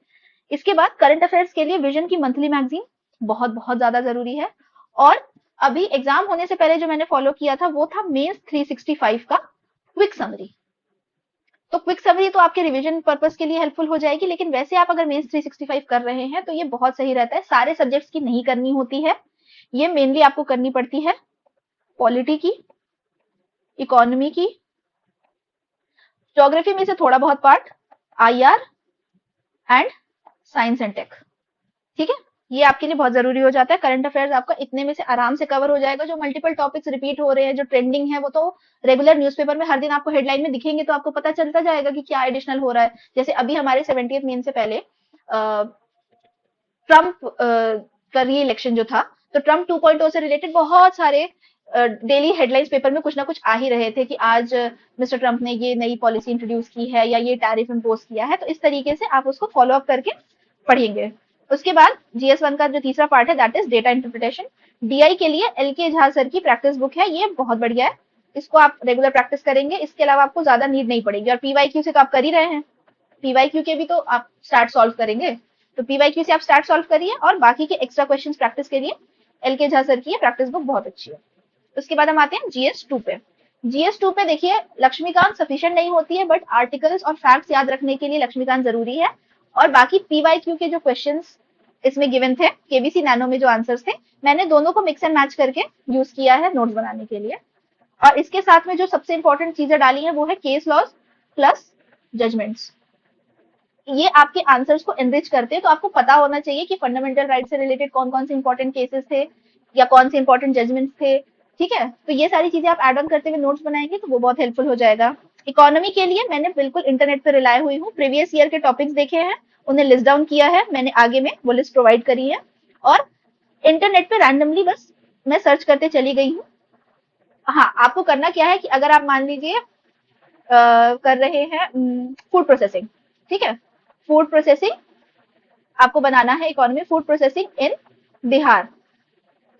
इसके बाद करंट अफेयर्स के लिए विजन की मंथली मैगजीन बहुत बहुत ज्यादा जरूरी है। और अभी एग्जाम होने से पहले जो मैंने फॉलो किया था वो था मेंस 365 का क्विक समरी। तो क्विक समरी तो आपके रिवीजन पर्पस के लिए हेल्पफुल हो जाएगी, लेकिन वैसे आप अगर मेंस 365 कर रहे हैं तो ये बहुत सही रहता है। सारे सब्जेक्ट्स की नहीं करनी होती है, ये मेनली आपको करनी पड़ती है पॉलिटी की, इकोनॉमी की, ज्योग्राफी में से थोड़ा बहुत part, IR and science and tech. ठीक है, ये आपके लिए बहुत जरूरी हो जाता है। करंट अफेयर्स आपका इतने में से आराम से कवर हो जाएगा। जो मल्टीपल टॉपिक्स रिपीट हो रहे हैं, जो ट्रेंडिंग है, वो तो रेगुलर न्यूज़पेपर में हर दिन आपको हेडलाइन में दिखेंगे, तो आपको पता चलता जाएगा कि क्या एडिशनल हो रहा है। जैसे अभी हमारे 70th मेन से पहले ट्रम्प का री इलेक्शन जो था, तो ट्रम्प 2.0 से रिलेटेड बहुत सारे डेली हेडलाइंस पेपर में कुछ ना कुछ आ ही रहे थे कि आज मिस्टर ट्रम्प ने ये नई पॉलिसी इंट्रोड्यूस की है या ये टैरिफ इम्पोज किया है। तो इस तरीके से आप उसको फॉलो अप करके पढ़ेंगे। उसके बाद GS1 का जो तीसरा पार्ट है, that is data interpretation. DI के लिए LK झा सर की प्रैक्टिस बुक है, ये बहुत बढ़िया है, इसको आप रेगुलर प्रैक्टिस करेंगे। इसके अलावा आपको ज्यादा नीड नहीं पड़ेगी। और PYQ से तो आप कर ही रहे हैं, PYQ के भी तो आप स्टार्ट सॉल्व करेंगे, तो PYQ से आप स्टार्ट सॉल्व करिए। और बाकी के एक्स्ट्रा क्वेश्चंस प्रैक्टिस के लिए LK झा सर की प्रैक्टिस बुक बहुत अच्छी है। उसके बाद हम आते हैं GS2 पे। GS2 पे देखिए, लक्ष्मीकांत सफिशिएंट नहीं होती है, बट आर्टिकल्स और फैक्ट्स याद रखने के लिए लक्ष्मीकांत जरूरी है। और बाकी PYQ के जो क्वेश्चंस इसमें गिवन थे, केबीसी नैनो में जो आंसर्स थे, मैंने दोनों को मिक्स एंड मैच करके यूज किया है नोट्स बनाने के लिए। और इसके साथ में जो सबसे इंपॉर्टेंट चीजें डाली हैं वो है केस लॉज प्लस जजमेंट्स। ये आपके आंसर्स को एनरिच करते हैं। तो आपको पता होना चाहिए कि फंडामेंटल राइट से रिलेटेड कौन कौन से इंपॉर्टेंट केसेस थे या कौन से इंपॉर्टेंट जजमेंट्स थे। ठीक है, तो ये सारी चीजें आप एड ऑन करते हुए नोट्स बनाएंगे तो वो बहुत हेल्पफुल हो जाएगा। इकोनॉमी के लिए मैंने बिल्कुल इंटरनेट पर रिलाय हुई हूँ, प्रीवियस ईयर के टॉपिक्स देखे हैं, उन्हें लिस्ट डाउन किया है मैंने, आगे में वो लिस्ट प्रोवाइड करी है। और इंटरनेट पे रैंडमली बस मैं सर्च करते चली गई हूँ। हाँ, आपको करना क्या है कि अगर आप मान लीजिए कर रहे हैं फूड प्रोसेसिंग, ठीक है, फूड प्रोसेसिंग आपको बनाना है, इकोनॉमी फूड प्रोसेसिंग इन बिहार।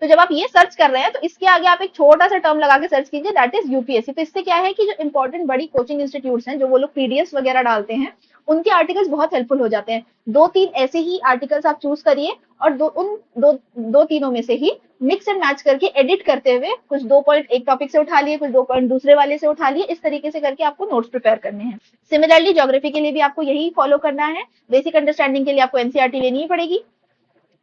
तो जब आप ये सर्च कर रहे हैं तो इसके आगे आप एक छोटा सा टर्म लगा के सर्च कीजिए, दैट इज यूपीएससी। तो इससे क्या है कि जो इंपॉर्टेंट बड़ी कोचिंग इंस्टीट्यूट्स हैं, जो वो लोग पीडीएफ वगैरह डालते हैं, उनके आर्टिकल्स बहुत हेल्पफुल हो जाते हैं। दो तीन ऐसे ही आर्टिकल्स आप चूज करिए और दो तीनों में से ही मिक्स एंड मैच करके एडिट करते हुए कुछ 2 पॉइंट एक टॉपिक से उठा लिए, कुछ 2 पॉइंट दूसरे वाले से उठा लिए, इस तरीके से करके आपको नोट्स प्रिपेयर करने हैं। सिमिलरली ज्योग्राफी के लिए भी आपको यही फॉलो करना है। बेसिक अंडरस्टैंडिंग के लिए आपको एनसीईआरटी लेनी ही पड़ेगी,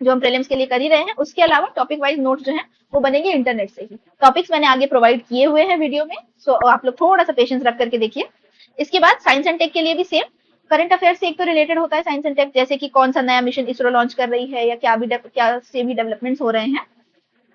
जो हम प्रीलिम्स के लिए कर ही रहे हैं। उसके अलावा टॉपिक वाइज नोट्स जो हैं वो बनेंगे इंटरनेट से ही। टॉपिक्स मैंने आगे प्रोवाइड किए हुए हैं वीडियो में, सो आप लोग थोड़ा सा पेशेंस रख करके देखिए। इसके बाद साइंस एंड टेक के लिए भी सेम, करंट अफेयर से एक तो रिलेटेड होता है साइंस एंड टेक, जैसे कि कौन सा नया मिशन इसरो लॉन्च कर रही है या क्या से भी डेवलपमेंट्स हो रहे हैं।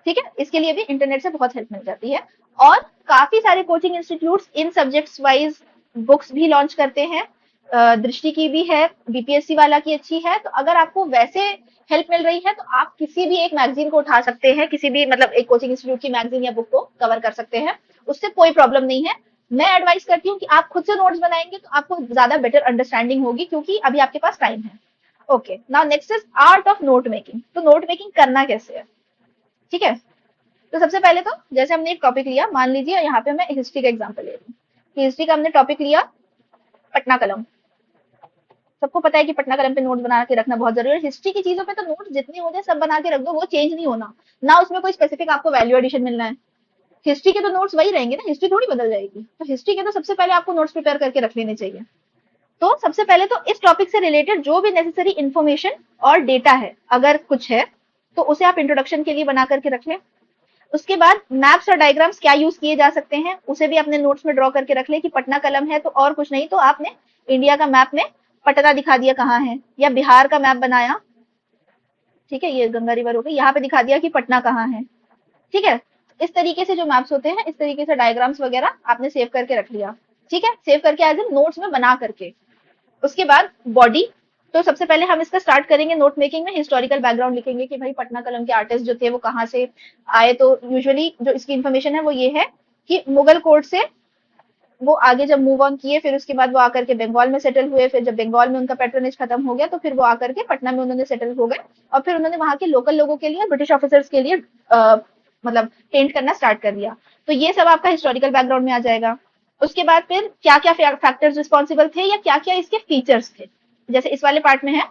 ठीक है, इसके लिए भी इंटरनेट से बहुत हेल्प मिल जाती है। और काफी सारे कोचिंग इंस्टीट्यूट्स इन सब्जेक्ट्स वाइज बुक्स भी लॉन्च करते हैं। दृष्टि की भी है, बीपीएससी वाला की अच्छी है। तो अगर आपको वैसे हेल्प मिल रही है तो आप किसी भी एक मैगजीन को उठा सकते हैं, किसी भी मतलब एक कोचिंग इंस्टीट्यूट की मैगजीन या बुक को कवर कर सकते हैं, उससे कोई प्रॉब्लम नहीं है। मैं एडवाइस करती हूँ कि आप खुद से नोट्स बनाएंगे तो आपको ज्यादा बेटर अंडरस्टैंडिंग होगी, क्योंकि अभी आपके पास टाइम है। Okay, now next is art of note making. तो नोट मेकिंग करना कैसे है, ठीक है। तो सबसे पहले तो जैसे हमने एक टॉपिक लिया, मान लीजिए यहाँ पे मैं हिस्ट्री का एग्जांपल ले रही हूँ कि हिस्ट्री का हमने टॉपिक लिया पटना कलम। सबको पता है कि पटना कलम पे नोट्स बना के रखना बहुत जरूरी है। हिस्ट्री की चीजों पे तो नोट्स जितने हो जाए सब बना के रख दो, वो चेंज नहीं होना, ना उसमें कोई स्पेसिफिक आपको वैल्यू एडिशन मिलना है। हिस्ट्री के तो नोट्स वही रहेंगे ना, हिस्ट्री थोड़ी बदल जाएगी। तो हिस्ट्री के तो सबसे पहले आपको नोट्स प्रिपेयर करके रख लेने चाहिए। तो सबसे पहले तो इस टॉपिक से रिलेटेड जो भी नेसेसरी इंफॉर्मेशन और डेटा है, अगर कुछ है तो उसे आप इंट्रोडक्शन के लिए बना करके रख लें। उसके बाद मैप्स और डायग्राम्स क्या यूज किए जा सकते हैं, उसे भी अपने नोट्स में ड्रॉ करके रख ले कि पटना कलम है तो और कुछ नहीं तो आपने इंडिया का मैप में पटना दिखा दिया कहाँ है, या बिहार का मैप बनाया, ठीक है, ये गंगा रिवर हो गई, यहाँ पे दिखा दिया कि पटना कहाँ है। ठीक है, इस तरीके से जो मैप्स होते हैं, इस तरीके से डायग्राम्स वगैरह आपने सेव करके रख लिया। ठीक है, सेव करके एज इन नोट्स में बना करके। उसके बाद बॉडी, तो सबसे पहले हम इसका स्टार्ट करेंगे नोट मेकिंग में, हिस्टोरिकल बैकग्राउंड लिखेंगे कि भाई पटना कलम के आर्टिस्ट जो थे वो कहाँ से आए। तो यूजुअली जो इसकी इन्फॉर्मेशन है वो ये है कि मुगल कोर्ट से वो आगे जब मूव ऑन किए, फिर उसके बाद वो आकर के बंगाल में सेटल हुए, फिर जब बंगाल में उनका पैट्रोनेज खत्म हो गया तो फिर वो आकर के पटना में उन्होंने सेटल हो गए, और फिर उन्होंने वहां के लोकल लोगों के लिए, ब्रिटिश ऑफिसर्स के लिए मतलब पेंट करना स्टार्ट कर दिया। तो ये सब आपका हिस्टोरिकल बैकग्राउंड में आ जाएगा। उसके बाद फिर क्या क्या फैक्टर्स रिस्पॉन्सिबल थे या क्या क्या इसके फीचर्स थे, जैसे इस वाले पार्ट में है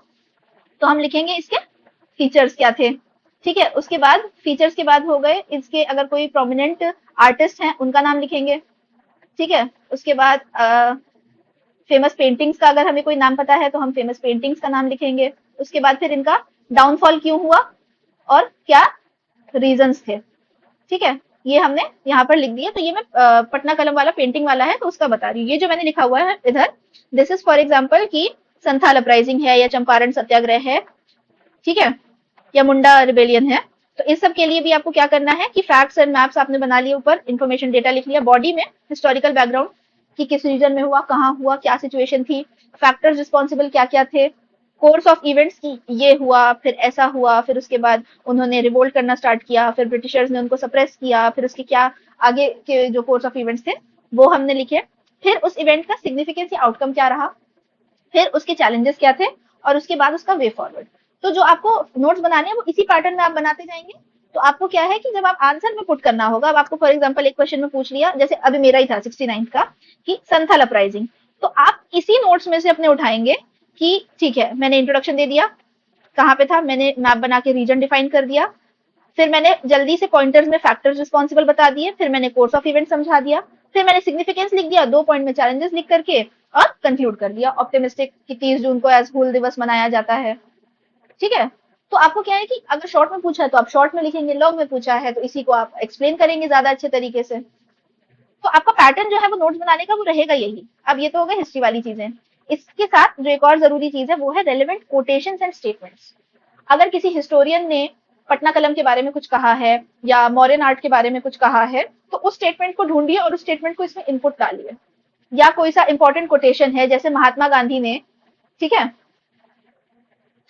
तो हम लिखेंगे इसके फीचर्स क्या थे। ठीक है, उसके बाद फीचर्स के बाद हो गए इसके, अगर कोई प्रोमिनेंट आर्टिस्ट हैं उनका नाम लिखेंगे। ठीक है, उसके बाद फेमस पेंटिंग्स का अगर हमें कोई नाम पता है तो हम फेमस पेंटिंग्स का नाम लिखेंगे। उसके बाद फिर इनका डाउनफॉल क्यों हुआ और क्या रीजंस थे, ठीक है, ये हमने यहाँ पर लिख दिया। तो ये मैं पटना कलम वाला पेंटिंग वाला है तो उसका बता रही हूँ। ये जो मैंने लिखा हुआ है इधर, दिस इज फॉर एग्जाम्पल कि संथाल अपराइजिंग है या चंपारण सत्याग्रह है, ठीक है, या मुंडा रिबेलियन है। तो इस सब के लिए भी आपको क्या करना है कि फैक्ट्स एंड मैप्स आपने बना लिए, ऊपर इन्फॉर्मेशन डेटा लिख लिया, बॉडी में हिस्टोरिकल बैकग्राउंड कि किस रीजन में हुआ, कहाँ हुआ, क्या सिचुएशन थी, फैक्टर्स रिस्पॉन्सिबल क्या क्या थे, कोर्स ऑफ इवेंट्स की ये हुआ, फिर ऐसा हुआ, फिर उसके बाद उन्होंने रिवोल्ट करना स्टार्ट किया, फिर ब्रिटिशर्स ने उनको सप्रेस किया, फिर उसके क्या आगे के जो कोर्स ऑफ इवेंट्स थे वो हमने लिखे, फिर उस इवेंट का सिग्निफिकेंस या आउटकम क्या रहा, फिर उसके चैलेंजेस क्या थे, और उसके बाद उसका वे फॉरवर्ड। तो जो आपको नोट्स बनाने हैं वो इसी पैटर्न में आप बनाते जाएंगे। तो आपको क्या है कि जब आप आंसर में पुट करना होगा, अब आपको फॉर एग्जांपल एक क्वेश्चन में पूछ लिया, जैसे अभी मेरा ही था 69 का कि संथाल अपराइजिंग, तो आप इसी नोट्स में से अपने उठाएंगे कि ठीक है मैंने इंट्रोडक्शन दे दिया, कहाँ पे था, मैंने मैप बना के रीजन डिफाइन कर दिया, फिर मैंने जल्दी से पॉइंटर्स में फैक्टर्स रिस्पॉन्सिबल बता दिए, फिर मैंने कोर्स ऑफ इवेंट समझा दिया, फिर मैंने सिग्निफिकेंस लिख दिया 2 पॉइंट में चैलेंजेस लिख करके, और कंक्लूड कर दिया ऑप्टिमिस्टिक कि 30 जून को एज हूल दिवस मनाया जाता है, ठीक है। तो आपको क्या है कि अगर शॉर्ट में पूछा है तो आप शॉर्ट में लिखेंगे, लॉन्ग में पूछा है तो इसी को आप एक्सप्लेन करेंगे ज्यादा अच्छे तरीके से। तो आपका पैटर्न जो है वो नोट्स बनाने का वो रहेगा यही। अब ये तो हो गई हिस्ट्री वाली चीजें, इसके साथ जो एक और जरूरी चीज है वो है रेलेवेंट कोटेशंस एंड स्टेटमेंट्स। अगर किसी हिस्टोरियन ने पटना कलम के बारे में कुछ कहा है या मॉडर्न आर्ट के बारे में कुछ कहा है तो उस स्टेटमेंट को ढूंढिए और उस स्टेटमेंट को इसमें इनपुट डालिए। या कोई सा इंपॉर्टेंट कोटेशन है, जैसे महात्मा गांधी ने, ठीक है,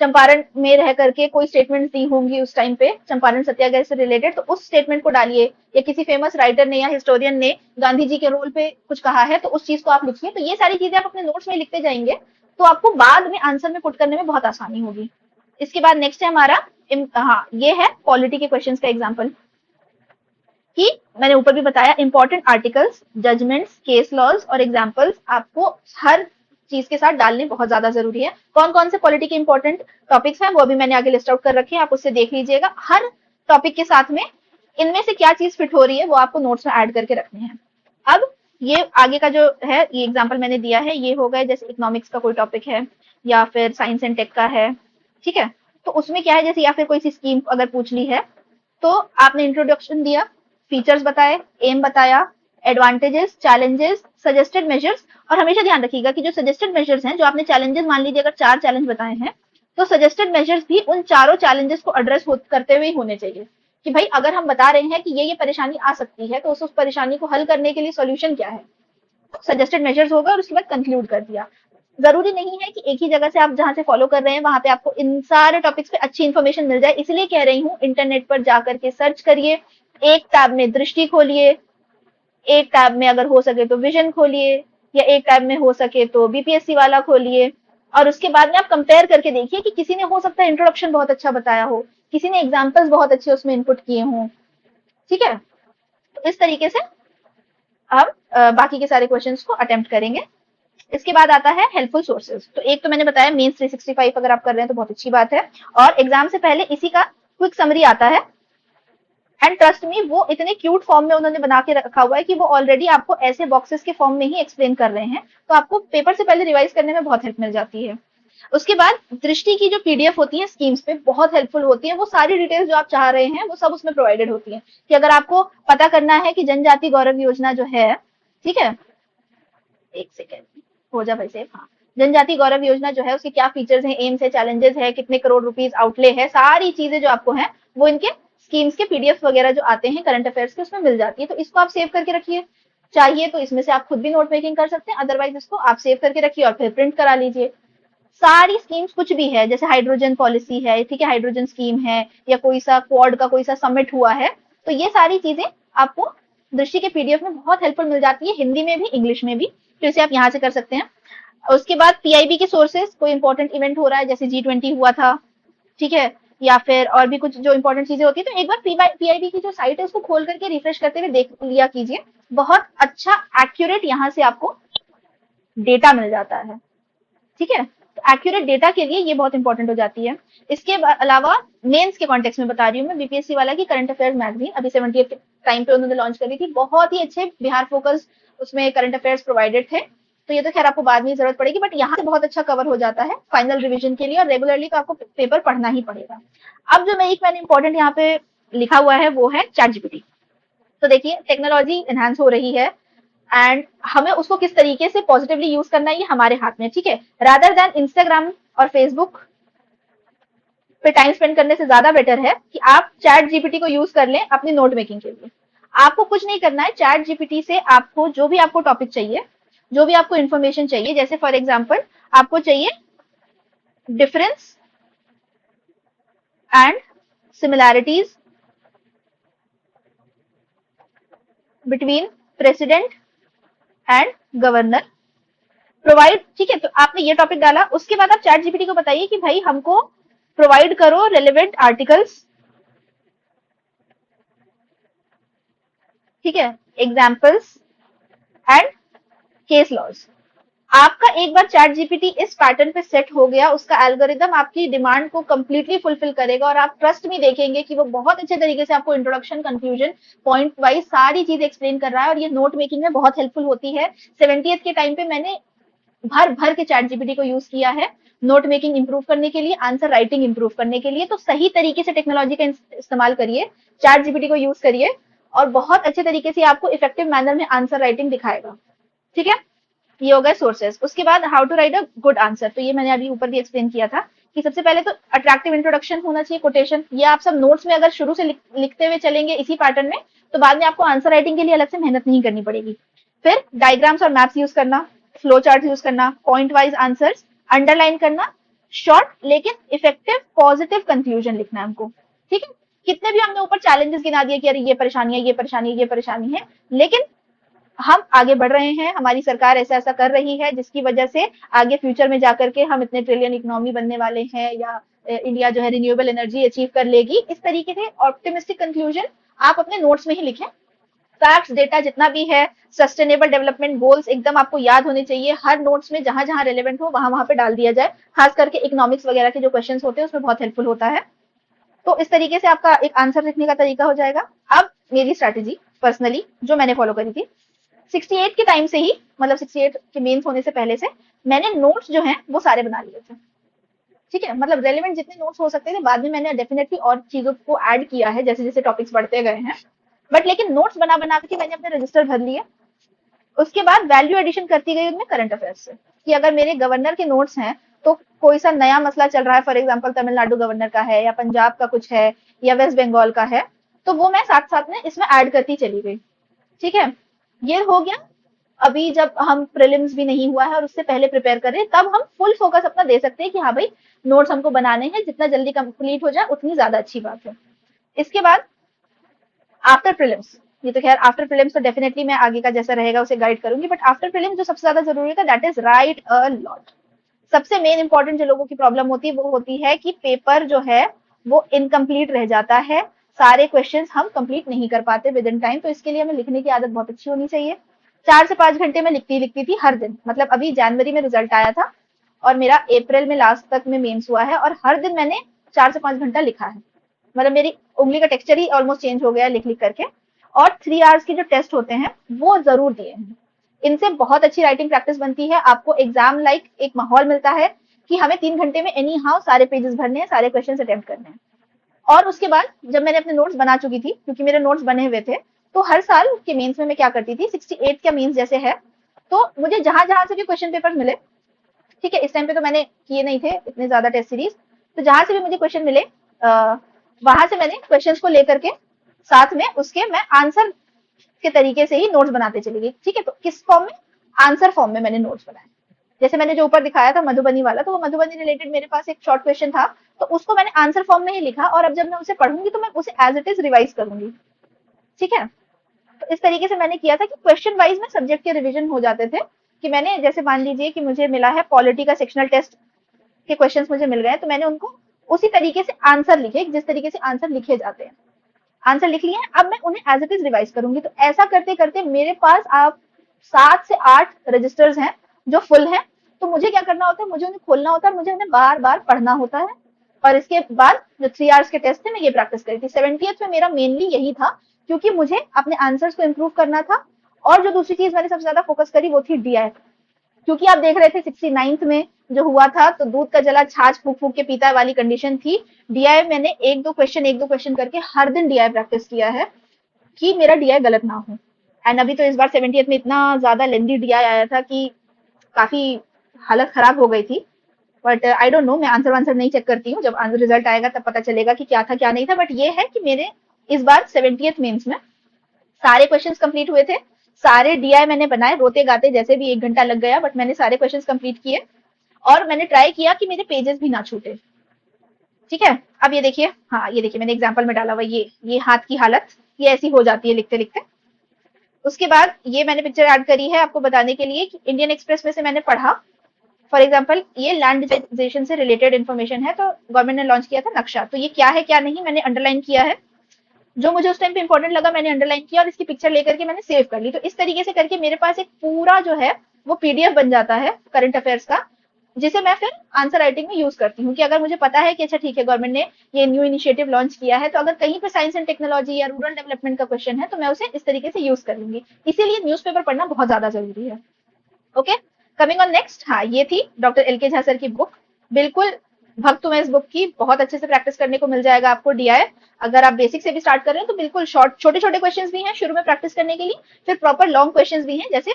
चंपारण में रह करके कोई स्टेटमेंट दी होंगी उस टाइम पे चंपारण सत्याग्रह से रिलेटेड, तो उस स्टेटमेंट को डालिए। या किसी फेमस राइटर ने या हिस्टोरियन ने गांधी जी के रोल पे कुछ कहा है तो उस चीज को आप लिखिए। तो ये सारी चीजें आप अपने नोट्स में लिखते जाएंगे तो आपको बाद में आंसर में पुट करने में बहुत आसानी होगी। इसके बाद नेक्स्ट है हमारा, हाँ ये है पॉलिटी के क्वेश्चन का एग्जाम्पल, कि मैंने ऊपर भी बताया important articles, judgments, case laws और एग्जाम्पल्स आपको हर चीज के साथ डालने बहुत ज्यादा जरूरी है। कौन कौन से पॉलिटी के इंपॉर्टेंट टॉपिक्स हैं वो अभी मैंने आगे लिस्ट आउट कर रखे हैं, आप उससे देख लीजिएगा। हर टॉपिक के साथ में इनमें से क्या चीज फिट हो रही है वो आपको नोट्स में ऐड करके रखने हैं। अब ये आगे का जो है ये एग्जाम्पल मैंने दिया है, ये हो गए जैसे इकोनॉमिक्स का कोई टॉपिक है या फिर साइंस एंड टेक का है, ठीक है। तो उसमें क्या है, जैसे या फिर कोई सी स्कीम अगर पूछ ली है तो आपने इंट्रोडक्शन दिया, फीचर्स बताए, एम बताया, एडवांटेजेस, चैलेंजेस, सजेस्टेड मेजर्स। और हमेशा ध्यान रखिएगा कि जो सजेस्टेड मेजर्स हैं, जो आपने चैलेंजेस मान लीजिए अगर 4 चैलेंज बताए हैं तो सजेस्टेड मेजर्स भी उन चारों चैलेंजेस को एड्रेस करते हुए होने चाहिए। कि भाई अगर हम बता रहे हैं कि ये परेशानी आ सकती है तो उस परेशानी को हल करने के लिए सोल्यूशन क्या है, सजेस्टेड मेजर्स होगा और उसके बाद कंक्लूड कर दिया। जरूरी नहीं है कि एक ही जगह से आप जहां से फॉलो कर रहे हैं वहां पे आपको इन सारे टॉपिक्स पे अच्छी इन्फॉर्मेशन मिल जाए, इसलिए कह रही हूँ इंटरनेट पर जाकर के सर्च करिए, एक टैब में दृष्टि खोलिए, एक टैब में अगर हो सके तो विजन खोलिए, या एक टैब में हो सके तो बीपीएससी वाला खोलिए, और उसके बाद में आप कंपेयर करके देखिए कि किसी ने हो सकता है इंट्रोडक्शन बहुत अच्छा बताया हो, किसी ने एग्जाम्पल्स बहुत अच्छे उसमें इनपुट किए हों, ठीक है। तो इस तरीके से हम बाकी के सारे क्वेश्चंस को अटेम्प्ट करेंगे। इसके बाद आता है हेल्पफुल सोर्सेज। तो एक तो मैंने बताया मेंस 365 अगर आप कर रहे हैं तो बहुत अच्छी बात है, और एग्जाम से पहले इसी का क्विक समरी आता है। एंड ट्रस्ट मी वो इतने क्यूट फॉर्म में उन्होंने बना के रखा हुआ है कि वो ऑलरेडी आपको ऐसे बॉक्सेस के फॉर्म में ही एक्सप्लेन कर रहे हैं, तो आपको पेपर से पहले रिवाइज करने में बहुत हेल्प मिल जाती है। उसके बाद दृष्टि की जो पीडीएफ होती है स्कीम्स पे बहुत हेल्पफुल होती है, वो सारी डिटेल्स जो आप चाह रहे हैं वो सब उसमें प्रोवाइडेड होती है। कि अगर आपको पता करना है कि जनजाति गौरव योजना जो है, ठीक है, एक सेकेंड हो जा भाई सेफ, हाँ, जनजाति गौरव योजना जो है उसके क्या फीचर्स हैं, एम्स है, चैलेंजेस है, कितने करोड़ रुपीस आउटले है, सारी चीजें जो आपको हैं वो इनके स्कीम्स के पीडीएफ वगैरह जो आते हैं करंट अफेयर्स के उसमें मिल जाती है। तो इसको आप सेव करके रखिए, चाहिए तो इसमें से आप खुद भी नोट मेकिंग कर सकते हैं, अदरवाइज इसको आप सेव करके रखिए और फिर प्रिंट करा लीजिए। सारी स्कीम्स कुछ भी है, जैसे हाइड्रोजन पॉलिसी है, ठीक है, हाइड्रोजन स्कीम है, या कोई सा क्वाड का कोई सा समिट हुआ है, तो ये सारी चीजें आपको दृष्टि के पीडीएफ में बहुत हेल्पफुल मिल जाती है, हिंदी में भी इंग्लिश में भी, तो इसे आप यहाँ से कर सकते हैं। उसके बाद पीआईबी के सोर्सेस, कोई इंपॉर्टेंट इवेंट हो रहा है जैसे G20 हुआ था, ठीक है, या फिर और भी कुछ जो इंपॉर्टेंट चीजें होती है, तो एक बार पीआईबी की जो साइट है उसको खोल करके रिफ्रेश करते हुए देख लिया कीजिए, बहुत अच्छा एक्यूरेट यहाँ से आपको डेटा मिल जाता है, ठीक है। तो एक्यूरेट डेटा के लिए ये बहुत इंपॉर्टेंट हो जाती है। इसके अलावा मेंस के कॉन्टेक्स्ट में बता रही हूँ मैं, बीपीएससी वाला की करंट अफेयर्स मैगजीन अभी 78 के टाइम पे उन्होंने लॉन्च करी थी, बहुत ही अच्छे बिहार फोकस उसमें करंट अफेयर्स प्रोवाइडेड थे, तो ये तो खैर आपको बाद में जरूरत पड़ेगी, बट यहाँ से बहुत अच्छा कवर हो जाता है फाइनल रिवीजन के लिए, और रेगुलरली तो आपको पेपर पढ़ना ही पड़ेगा। अब जो मैंने इंपॉर्टेंट यहाँ पे लिखा हुआ है वो है चैट जीपीटी। तो देखिए टेक्नोलॉजी एनहांस हो रही है एंड हमें उसको किस तरीके से पॉजिटिवली यूज करना है ये हमारे हाथ में, ठीक है। रादर देन इंस्टाग्राम और फेसबुक पे टाइम स्पेंड करने से ज्यादा बेटर है कि आप चैट जीपीटी को यूज कर लें अपनी नोट मेकिंग के लिए। आपको कुछ नहीं करना है, चैट जीपीटी से आपको जो भी आपको टॉपिक चाहिए, जो भी आपको इन्फॉर्मेशन चाहिए, जैसे फॉर एग्जाम्पल आपको चाहिए difference and similarities between president and governor provide, ठीक है। तो आपने ये टॉपिक डाला, उसके बाद आप चैट जीपीटी को बताइए कि भाई हमको प्रोवाइड करो रेलेवेंट आर्टिकल्स, ठीक है, एग्जाम्पल्स एंड केस लॉज। आपका एक बार चैट जीपीटी इस पैटर्न पे सेट हो गया, उसका एल्गोरिदम आपकी डिमांड को कंप्लीटली फुलफिल करेगा और आप ट्रस्ट में देखेंगे कि वो बहुत अच्छे तरीके से आपको इंट्रोडक्शन, कंक्लूजन, पॉइंट वाइज सारी चीज एक्सप्लेन कर रहा है, और ये नोट मेकिंग में बहुत हेल्पफुल होती है। 70th के टाइम पे मैंने भर भर के चैट जीपीटी को यूज किया है नोट मेकिंग इंप्रूव करने के लिए, आंसर राइटिंग इंप्रूव करने के लिए। तो सही तरीके से टेक्नोलॉजी का इस्तेमाल करिए, चैट जीपीटी को यूज करिए, और बहुत अच्छे तरीके से आपको इफेक्टिव मैनर में आंसर राइटिंग दिखाएगा, ठीक है। ये हो गए सोर्सेस। उसके बाद how to write a good answer, तो ये मैंने अभी ऊपर भी एक्सप्लेन किया था कि सबसे पहले तो अट्रैक्टिव इंट्रोडक्शन होना चाहिए, कोटेशन। ये आप सब नोट्स में अगर शुरू से लिखते हुए चलेंगे इसी पैटर्न में, तो बाद में आपको आंसर राइटिंग के लिए अलग से मेहनत नहीं करनी पड़ेगी। फिर डायग्राम्स और मैप्स यूज करना, फ्लो चार्ट यूज करना, पॉइंट वाइज आंसर्स अंडरलाइन करना, शॉर्ट लेकिन इफेक्टिव पॉजिटिव कंक्लूजन लिखना है हमको, ठीक है। कितने भी हमने ऊपर चैलेंजेस गिना दिए कि अरे ये परेशानी है, ये परेशानी है, ये परेशानी है, लेकिन हम आगे बढ़ रहे हैं, हमारी सरकार ऐसा ऐसा कर रही है जिसकी वजह से आगे फ्यूचर में जाकर के हम इतने ट्रिलियन इकोनॉमी बनने वाले हैं, या इंडिया जो है रिन्यूएबल एनर्जी अचीव कर लेगी। इस तरीके से ऑप्टिमिस्टिक कंक्लूजन आप अपने नोट्स में ही लिखें। फैक्ट्स, डेटा जितना भी है, सस्टेनेबल डेवलपमेंट गोल्स एकदम आपको याद होने चाहिए, हर नोट्स में जहां जहां रेलेवेंट हो वहां वहां पे डाल दिया जाए। खास करके इकोनॉमिक्स वगैरह के जो क्वेश्चंस होते हैं उसमें बहुत हेल्पफुल होता है। तो इस तरीके से आपका एक आंसर लिखने का तरीका हो जाएगा। अब मेरी स्ट्रैटेजी पर्सनली जो मैंने फॉलो करी थी 68 के टाइम से ही, मतलब 68 के मेंस होने से पहले से मैंने नोट्स जो हैं वो सारे बना लिए थे, ठीक है। मतलब रेलेवेंट जितने नोट्स हो सकते थे, बाद में मैंने डेफिनेटली और चीजों को ऐड किया है जैसे जैसे टॉपिक्स बढ़ते गए हैं, बट लेकिन नोट्स बना बना के मैंने अपने रजिस्टर भर लिए। उसके बाद वैल्यू एडिशन करती गई उनमें करंट अफेयर्स से, कि अगर मेरे गवर्नर के नोट्स हैं तो कोई सा नया मसला चल रहा है, फॉर एग्जाम्पल तमिलनाडु गवर्नर का है, या पंजाब का कुछ है, या वेस्ट बंगाल का है, तो वो मैं साथ साथ में इसमें ऐड करती चली गई, ठीक है। ये हो गया। अभी जब हम प्रीलिम्स भी नहीं हुआ है और उससे पहले प्रिपेयर कर रहे हैं, तब हम फुल फोकस अपना दे सकते हैं कि हाँ भाई नोट्स हमको बनाने हैं, जितना जल्दी कंप्लीट हो जाए उतनी ज्यादा अच्छी बात है। इसके बाद आफ्टर प्रीलिम्स, ये तो खैर आफ्टर प्रीलिम्स तो डेफिनेटली मैं आगे का जैसा रहेगा उसे गाइड करूंगी, बट आफ्टर प्रीलिम्स जो सबसे ज्यादा जरूरी है that is right a lot. सबसे मेन इंपॉर्टेंट जो लोगों की प्रॉब्लम होती है वो होती है कि पेपर जो है वो इनकम्प्लीट रह जाता है, सारे क्वेश्चंस हम कंप्लीट नहीं कर पाते विद इन टाइम। तो इसके लिए हमें लिखने की आदत बहुत अच्छी होनी चाहिए। 4 से 5 घंटे में लिखती थी हर दिन, मतलब अभी जनवरी में रिजल्ट आया था और मेरा अप्रैल में लास्ट तक में मेंस हुआ है, और हर दिन मैंने 4 से 5 घंटा लिखा है। मतलब मेरी उंगली का टेक्सचर ही ऑलमोस्ट चेंज हो गया लिख लिख करके। और 3 आवर्स के जो टेस्ट होते हैं वो जरूर दिए हैं, इनसे बहुत अच्छी राइटिंग प्रैक्टिस बनती है। आपको एग्जाम लाइक एक माहौल मिलता है कि हमें 3 घंटे में एनी हाउ सारे पेजेस भरने हैं, सारे क्वेश्चन अटेम्प्ट करने हैं। और उसके बाद जब मैंने अपने नोट्स बना चुकी थी, क्योंकि मेरे नोट्स बने हुए थे, तो हर साल के मेंस में मैं क्या करती थी, 68 का मेंस जैसे है, तो मुझे जहां जहां से भी क्वेश्चन पेपर मिले, ठीक है, इस टाइम पे तो मैंने किए नहीं थे इतने ज्यादा टेस्ट सीरीज, तो जहां से भी मुझे क्वेश्चन मिले वहां से मैंने क्वेश्चंस को लेकर के साथ में उसके मैं आंसर के तरीके से ही नोट्स बनाते चली गई, ठीक है। तो किस फॉर्म में, आंसर फॉर्म में मैंने नोट्स बनाए। जैसे मैंने जो ऊपर दिखाया था मधुबनी वाला, तो वो मधुबनी रिलेटेड मेरे पास एक शॉर्ट क्वेश्चन था, तो उसको मैंने आंसर फॉर्म में ही लिखा, और अब जब मैं उसे पढ़ूंगी तो मैं उसे एज इट इज रिवाइज करूंगी, ठीक है। तो इस तरीके से मैंने किया था कि क्वेश्चन वाइज में सब्जेक्ट के रिवीजन हो जाते थे, कि मैंने जैसे मान लीजिए कि मुझे मिला है पॉलिटी का सेक्शनल टेस्ट के क्वेश्चंस मुझे मिल गए, तो मैंने उनको उसी तरीके से आंसर लिखे जिस तरीके से आंसर लिखे जाते हैं। आंसर लिख लिए, अब मैं उन्हें एज इट इज रिवाइज करूंगी। तो ऐसा करते करते मेरे पास आप 7 से 8 रजिस्टर्स हैं जो फुल हैं। तो मुझे क्या करना होता है, मुझे उन्हें खोलना होता है, मुझे उन्हें बार बार पढ़ना होता है। और इसके बाद जो 3 आवर्स के टेस्ट थे मैं ये प्रैक्टिस करी थी। 70th में मेरा मेनली यही था, क्योंकि मुझे अपने आंसर्स को इम्प्रूव करना था। और जो दूसरी चीज मैंने सबसे ज्यादा फोकस करी वो थी डीआईएफ। क्योंकि आप देख रहे थे 69th में जो हुआ था, तो दूध का जला छाछ फूक फूक के पीता वाली कंडीशन थी। डीआई मैंने एक दो क्वेश्चन करके हर दिन डीआई प्रैक्टिस किया है कि मेरा डीआई गलत ना हो। एंड अभी तो इस बार 70th में इतना ज्यादा लेंदी डीआई आया था कि काफी हालत खराब हो गई थी। बट आई डोंट नो, मैं आंसर वांसर नहीं चेक करती हूँ, जब आंसर रिजल्ट आएगा तब पता चलेगा कि क्या था क्या नहीं था। बट ये है कि मेरे इस बार 70th मेंस में सारे क्वेश्चंस कंप्लीट हुए थे। सारे डीआई मैंने बनाए रोते गाते, जैसे भी 1 घंटा लग गया, बट मैंने सारे क्वेश्चंस कंप्लीट किए और मैंने ट्राई किया कि मेरे पेजेस भी ना छूटे। ठीक है, अब ये देखिए, हाँ ये देखिए मैंने एग्जाम्पल में डाला हुआ, ये हाथ की हालत ये ऐसी हो जाती है लिखते लिखते। उसके बाद ये मैंने पिक्चर ऐड करी है आपको बताने के लिए कि इंडियन एक्सप्रेस में से मैंने पढ़ा। फॉर एग्जाम्पल ये लैंड डिजिटाइजेशन से रिलेटेड इन्फॉर्मेशन है, तो गवर्नमेंट ने लॉन्च किया था नक्शा, तो ये क्या है क्या नहीं मैंने अंडरलाइन किया है। जो मुझे उस टाइम पे इंपॉर्टेंट लगा मैंने अंडरलाइन किया और इसकी पिक्चर लेकर के मैंने सेव कर ली। तो इस तरीके से करके मेरे पास एक पूरा जो है वो पीडीएफ बन जाता है करंट अफेयर्स का, जिसे मैं फिर आंसर राइटिंग में यूज करती हूँ कि अगर मुझे पता है कि अच्छा ठीक है गवर्नमेंट ने ये न्यू इनिशिएटिव लॉन्च किया है, तो अगर कहीं पे साइंस एंड टेक्नोलॉजी या रूरल डेवलपमेंट का क्वेश्चन है तो मैं उसे इस तरीके से यूज कर लूंगी। इसीलिए न्यूज़पेपर पढ़ना बहुत ज्यादा जरूरी है। ओके, कमिंग ऑन नेक्स्ट, हाँ ये थी डॉक्टर एल के झा सर की बुक। बिल्कुल भक्त हूं मैं इस बुक की, बहुत अच्छे से प्रैक्टिस करने को मिल जाएगा आपको डीआई। अगर आप बेसिक से भी स्टार्ट कर रहे हैं तो बिल्कुल शॉर्ट छोटे छोटे क्वेश्चंस भी हैं शुरू में प्रैक्टिस करने के लिए, फिर प्रॉपर लॉन्ग क्वेश्चंस भी हैं जैसे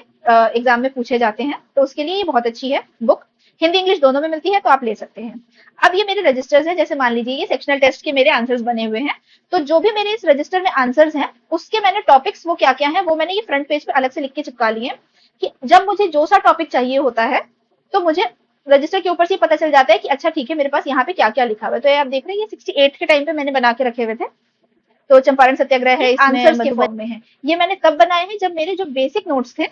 एग्जाम में पूछे जाते हैं, तो उसके लिए ये बहुत अच्छी है बुक। हिंदी इंग्लिश दोनों में मिलती है तो आप ले सकते हैं। अब ये मेरे रजिस्टर्स हैं, जैसे मान लीजिए ये सेक्शनल टेस्ट के मेरे आंसर्स बने हुए हैं, तो जो भी मेरे इस रजिस्टर में आंसर्स हैं उसके मैंने टॉपिक्स वो क्या क्या है वो मैंने ये फ्रंट पेज पे अलग से लिख के चिपका लिए हैं कि जब मुझे जो सा टॉपिक चाहिए होता है तो मुझे रजिस्टर के ऊपर से पता चल जाता है कि अच्छा ठीक है मेरे पास यहाँ पे क्या क्या लिखा हुआ है। तो ये आप देख रहे हैं ये 68 के टाइम पे मैंने बना के रखे हुए थे। तो चंपारण सत्याग्रह है, इसमें आंसर्स के फॉर्म में है। ये मैंने तब बनाए हैं जब मेरे जो बेसिक नोट्स थे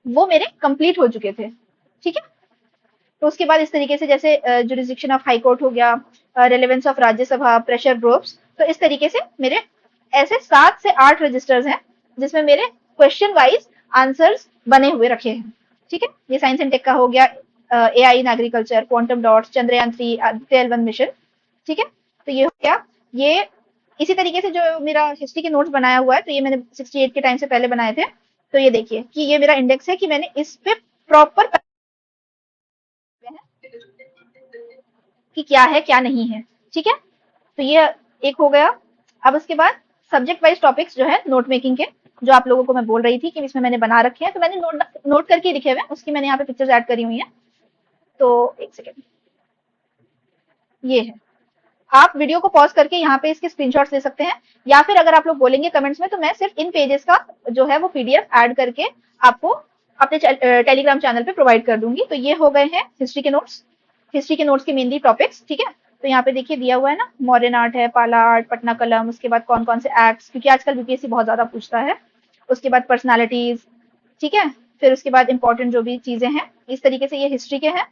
वो मेरे कंप्लीट हो चुके थे। ठीक है, तो उसके बाद इस तरीके से जैसे जुरिस्डिक्शन ऑफ हाई कोर्ट हो गया, relevance of Rajya Sabha, pressure groups, तो इस तरीके से मेरे ऐसे 7 से 8 रजिस्टर्स हैं जिसमें मेरे क्वेश्चन वाइज आंसर्स बने हुए रखे हैं। ठीक है, ये साइंस एंड टेक का हो गया, AI in agriculture, quantum dots, Chandrayaan 3, Aditya L1 mission. ठीक है, तो ये हो गया। ये इसी तरीके से जो मेरा हिस्ट्री के नोट्स बनाया हुआ है, तो ये मैंने 68 के टाइम से पहले बनाए थे। तो ये देखिए कि ये मेरा इंडेक्स है कि मैंने इस पे प्रॉपर कि क्या है क्या नहीं है। ठीक है, तो ये एक हो गया। अब उसके बाद सब्जेक्ट वाइज टॉपिक्स जो है नोट मेकिंग के, जो आप लोगों को मैं बोल रही थी कि इसमें मैंने बना रखे हैं, तो मैंने नोट करके लिखे हुए हैं, उसकी मैंने यहाँ पे पिक्चर्स ऐड करी हुई हैं। तो एक सेकेंड, ये है। आप वीडियो को पॉज करके यहाँ पे इसके स्क्रीनशॉट्स ले सकते हैं, या फिर अगर आप लोग बोलेंगे कमेंट्स में तो मैं सिर्फ इन पेजेस का जो है वो पीडीएफ ऐड करके आपको अपने टेलीग्राम चैनल पे प्रोवाइड कर दूंगी। तो ये हो गए हैं हिस्ट्री के नोट्स, हिस्ट्री के नोट्स के मेनली टॉपिक्स। ठीक है, तो यहाँ पे देखिए दिया हुआ है ना, मॉडर्न आर्ट है, पाला आर्ट, पटना कलम, उसके बाद कौन कौन से एक्ट्स, क्योंकि आजकल बीपीएससी बहुत ज्यादा पूछता है। उसके बाद पर्सनालिटीज। ठीक है, फिर उसके बाद इंपॉर्टेंट जो भी चीजें हैं, इस तरीके से ये हिस्ट्री के हैं।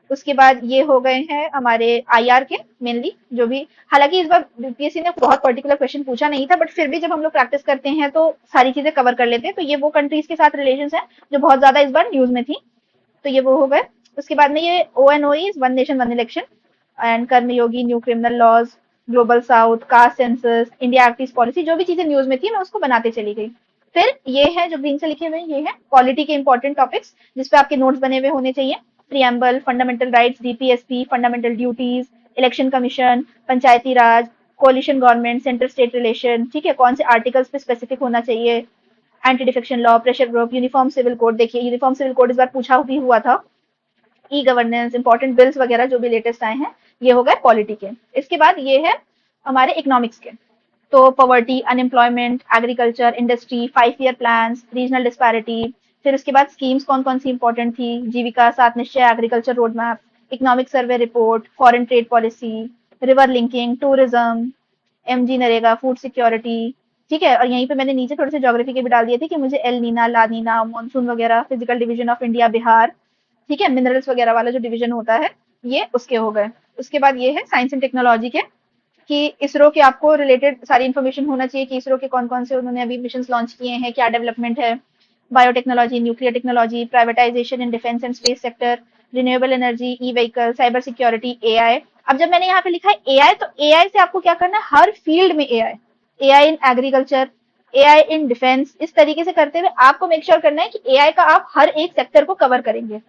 उसके बाद ये हो गए हैं हमारे आईआर के मेनली, जो भी हालांकि इस बार बीपीएससी ने बहुत पर्टिकुलर क्वेश्चन पूछा नहीं था, बट फिर भी जब हम लोग प्रैक्टिस करते हैं तो सारी चीजें कवर कर लेते हैं। तो ये वो कंट्रीज के साथ रिलेशन है जो बहुत ज्यादा इस बार न्यूज में थी, तो ये वो हो गए। उसके बाद में ये ONOE, one nation one election, and Karmayogi, new criminal laws, global south, caste census, India act east policy, जो भी चीजें न्यूज में थी मैं उसको बनाते चली गई। फिर ये है जो ग्रीन से लिखे हुए, ये है पॉलिटी के इंपॉर्टेंट टॉपिक्स जिसपे आपके नोट्स बने हुए होने चाहिए। Preamble, fundamental rights, DPSP, fundamental duties, election commission, panchayati raj, coalition government, centre state relation. ठीक है, कौन से आर्टिकल्स पे स्पेसिफिक होना चाहिए, anti defection law, pressure group, uniform civil code. देखिए यूनिफॉर्म सिविल कोड इस बार पूछा भी हुआ था। ई गवर्नेंस, इंपॉर्टेंट बिल्स वगैरह जो भी लेटेस्ट आए हैं, ये हो गए पॉलिटी के। इसके बाद ये है हमारे इकोनॉमिक्स के, तो poverty, unemployment, agriculture, industry, 5 year plan, regional disparity. फिर उसके बाद स्कीम्स कौन कौन सी इंपॉर्टेंट थी, जीविका, सात निश्चय, agriculture road map, economic survey report, foreign trade policy, river linking, tourism, MG NREGA, food security. ठीक है, और यहीं पे मैंने नीचे थोड़े से ज्योग्राफी के भी डाल दिए थे कि मुझे एल नीना, ला नीना, मानसून वगैरह, physical division of India Bihar. ठीक है, मिनरल्स वगैरह वाला जो डिवीजन होता है ये उसके हो गए। उसके बाद ये है साइंस एंड टेक्नोलॉजी के, कि इसरो के आपको रिलेटेड सारी इन्फॉर्मेशन होना चाहिए कि इसरो के कौन कौन से उन्होंने अभी मिशन लॉन्च किए हैं, क्या डेवलपमेंट है, biotechnology, nuclear technology, privatisation in defence and space sector, renewable energy, e vehicle, cyber security, AI. अब जब मैंने यहाँ पे लिखा है एआई, तो एआई से आपको क्या करना है, हर फील्ड में AI, AI in agriculture, AI in defence, इस तरीके से करते हुए आपको मेक श्योर करना है कि एआई का आप हर एक सेक्टर को कवर करेंगे,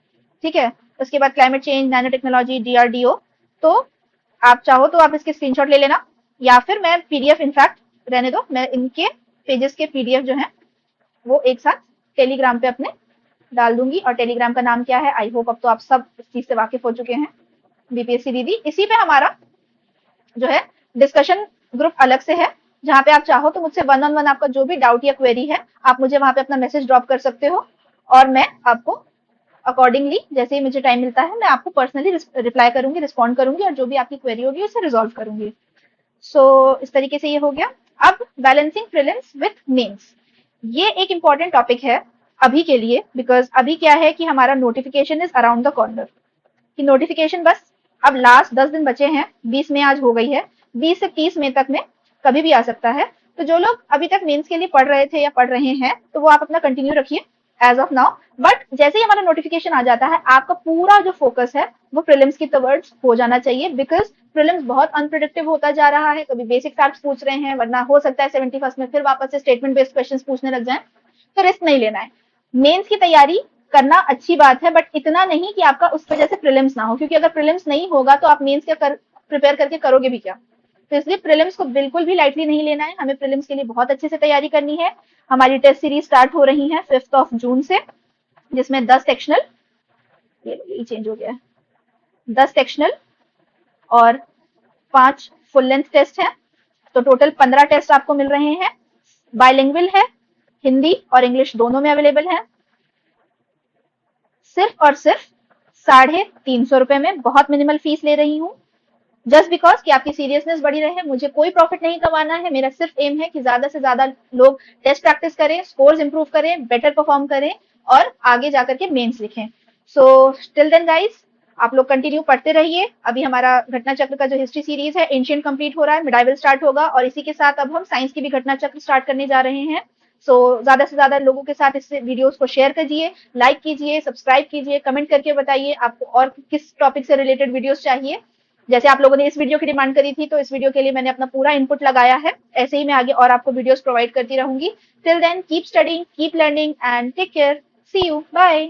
ठीक है। उसके बाद climate change, nano technology, DRDO. तो आप चाहो तो आप इसके स्क्रीनशॉट ले लेना, या फिर मैं पीडीएफ, इनफैक्ट रहने दो, मैं इनके पेजेस के पीडीएफ जो है वो एक साथ टेलीग्राम पे अपने डाल दूंगी। और टेलीग्राम का नाम क्या है, आई होप अब तो आप सब इस चीज से वाकिफ हो चुके हैं, बीपीएससी दीदी। इसी पे हमारा जो है डिस्कशन ग्रुप अलग से है, जहाँ पे आप चाहो तो मुझसे वन ऑन वन आपका जो भी डाउट या क्वेरी है, आप मुझे वहां पे अपना मैसेज ड्रॉप कर सकते हो, और मैं आपको अकॉर्डिंगली जैसे ही मुझे टाइम मिलता है मैं आपको पर्सनली रिप्लाई करूंगी, रिस्पॉन्ड करूंगी, और जो भी आपकी क्वेरी होगी उसे रिजॉल्व करूंगी। सो इस तरीके से ये हो गया। अब बैलेंसिंग प्रीलिम्स विथ मेंस, ये एक इम्पॉर्टेंट टॉपिक है अभी के लिए, बिकॉज अभी क्या है कि हमारा notification is around the corner, कि नोटिफिकेशन बस अब लास्ट 10 दिन बचे हैं, 20 मई आज हो गई है, 20 से 30 मई तक में कभी भी आ सकता है। तो जो लोग अभी तक मेंस के लिए पढ़ रहे थे या पढ़ रहे हैं, तो वो आप अपना कंटिन्यू रखिए एज ऑफ नाउ। बट जैसे ही हमारा नोटिफिकेशन आ जाता है, आपका पूरा जो फोकस है वो प्रीलिम्स की टवर्ड्स हो जाना चाहिए, बिकॉज प्रीलिम्स बहुत अनप्रिडिक्टिव होता जा रहा है। कभी बेसिक फैक्ट्स पूछ रहे हैं, वरना हो सकता है 71 में फिर वापस से स्टेटमेंट बेस्ड क्वेश्चंस पूछने लग जाएं, तो रिस्क नहीं लेना है। मेंस की तैयारी करना अच्छी बात है, बट इतना नहीं कि आपका उस वजह से प्रीलिम्स ना हो, क्योंकि अगर प्रीलिम्स नहीं होगा तो आप मेंस के प्रिपेयर करके करोगे भी क्या। तो इसलिए प्रीलिम्स को बिल्कुल भी लाइटली नहीं लेना है, हमें प्रीलिम्स के लिए बहुत अच्छे से तैयारी करनी है। हमारी टेस्ट सीरीज स्टार्ट हो रही है 5 जून से, जिसमें 10 सेक्शनल, ये चेंज हो गया है, 10 सेक्शनल और 5 फुल लेंथ टेस्ट है। तो टोटल 15 टेस्ट आपको मिल रहे हैं। बायलिंगुअल है, हिंदी और इंग्लिश दोनों में अवेलेबल है। सिर्फ और सिर्फ 350 रुपए में, बहुत मिनिमल फीस ले रही हूँ, जस्ट बिकॉज कि आपकी सीरियसनेस बढ़ी रहे। मुझे कोई प्रॉफिट नहीं कमाना है, मेरा सिर्फ एम है कि ज्यादा से ज्यादा लोग टेस्ट प्रैक्टिस करें, स्कोर्स इंप्रूव करें, बेटर परफॉर्म करें और आगे जाकर के मेंस लिखें। सो टिल देन गाइस, आप लोग कंटिन्यू पढ़ते रहिए। अभी हमारा घटना चक्र का जो हिस्ट्री सीरीज है, एंशिएंट कंप्लीट हो रहा है, मिडाइवल स्टार्ट होगा, और इसी के साथ अब हम साइंस की भी घटना चक्र स्टार्ट करने जा रहे हैं। सो ज्यादा से ज्यादा लोगों के साथ इस वीडियोस को शेयर कीजिए, लाइक कीजिए, सब्सक्राइब कीजिए, कमेंट करके बताइए आपको और किस टॉपिक से रिलेटेड वीडियोस चाहिए। जैसे आप लोगों ने इस वीडियो की डिमांड करी थी, तो इस वीडियो के लिए मैंने अपना पूरा इनपुट लगाया है। ऐसे ही मैं आगे और आपको वीडियोस प्रोवाइड करती रहूंगी। Till then keep studying, keep learning and take care. See you, bye.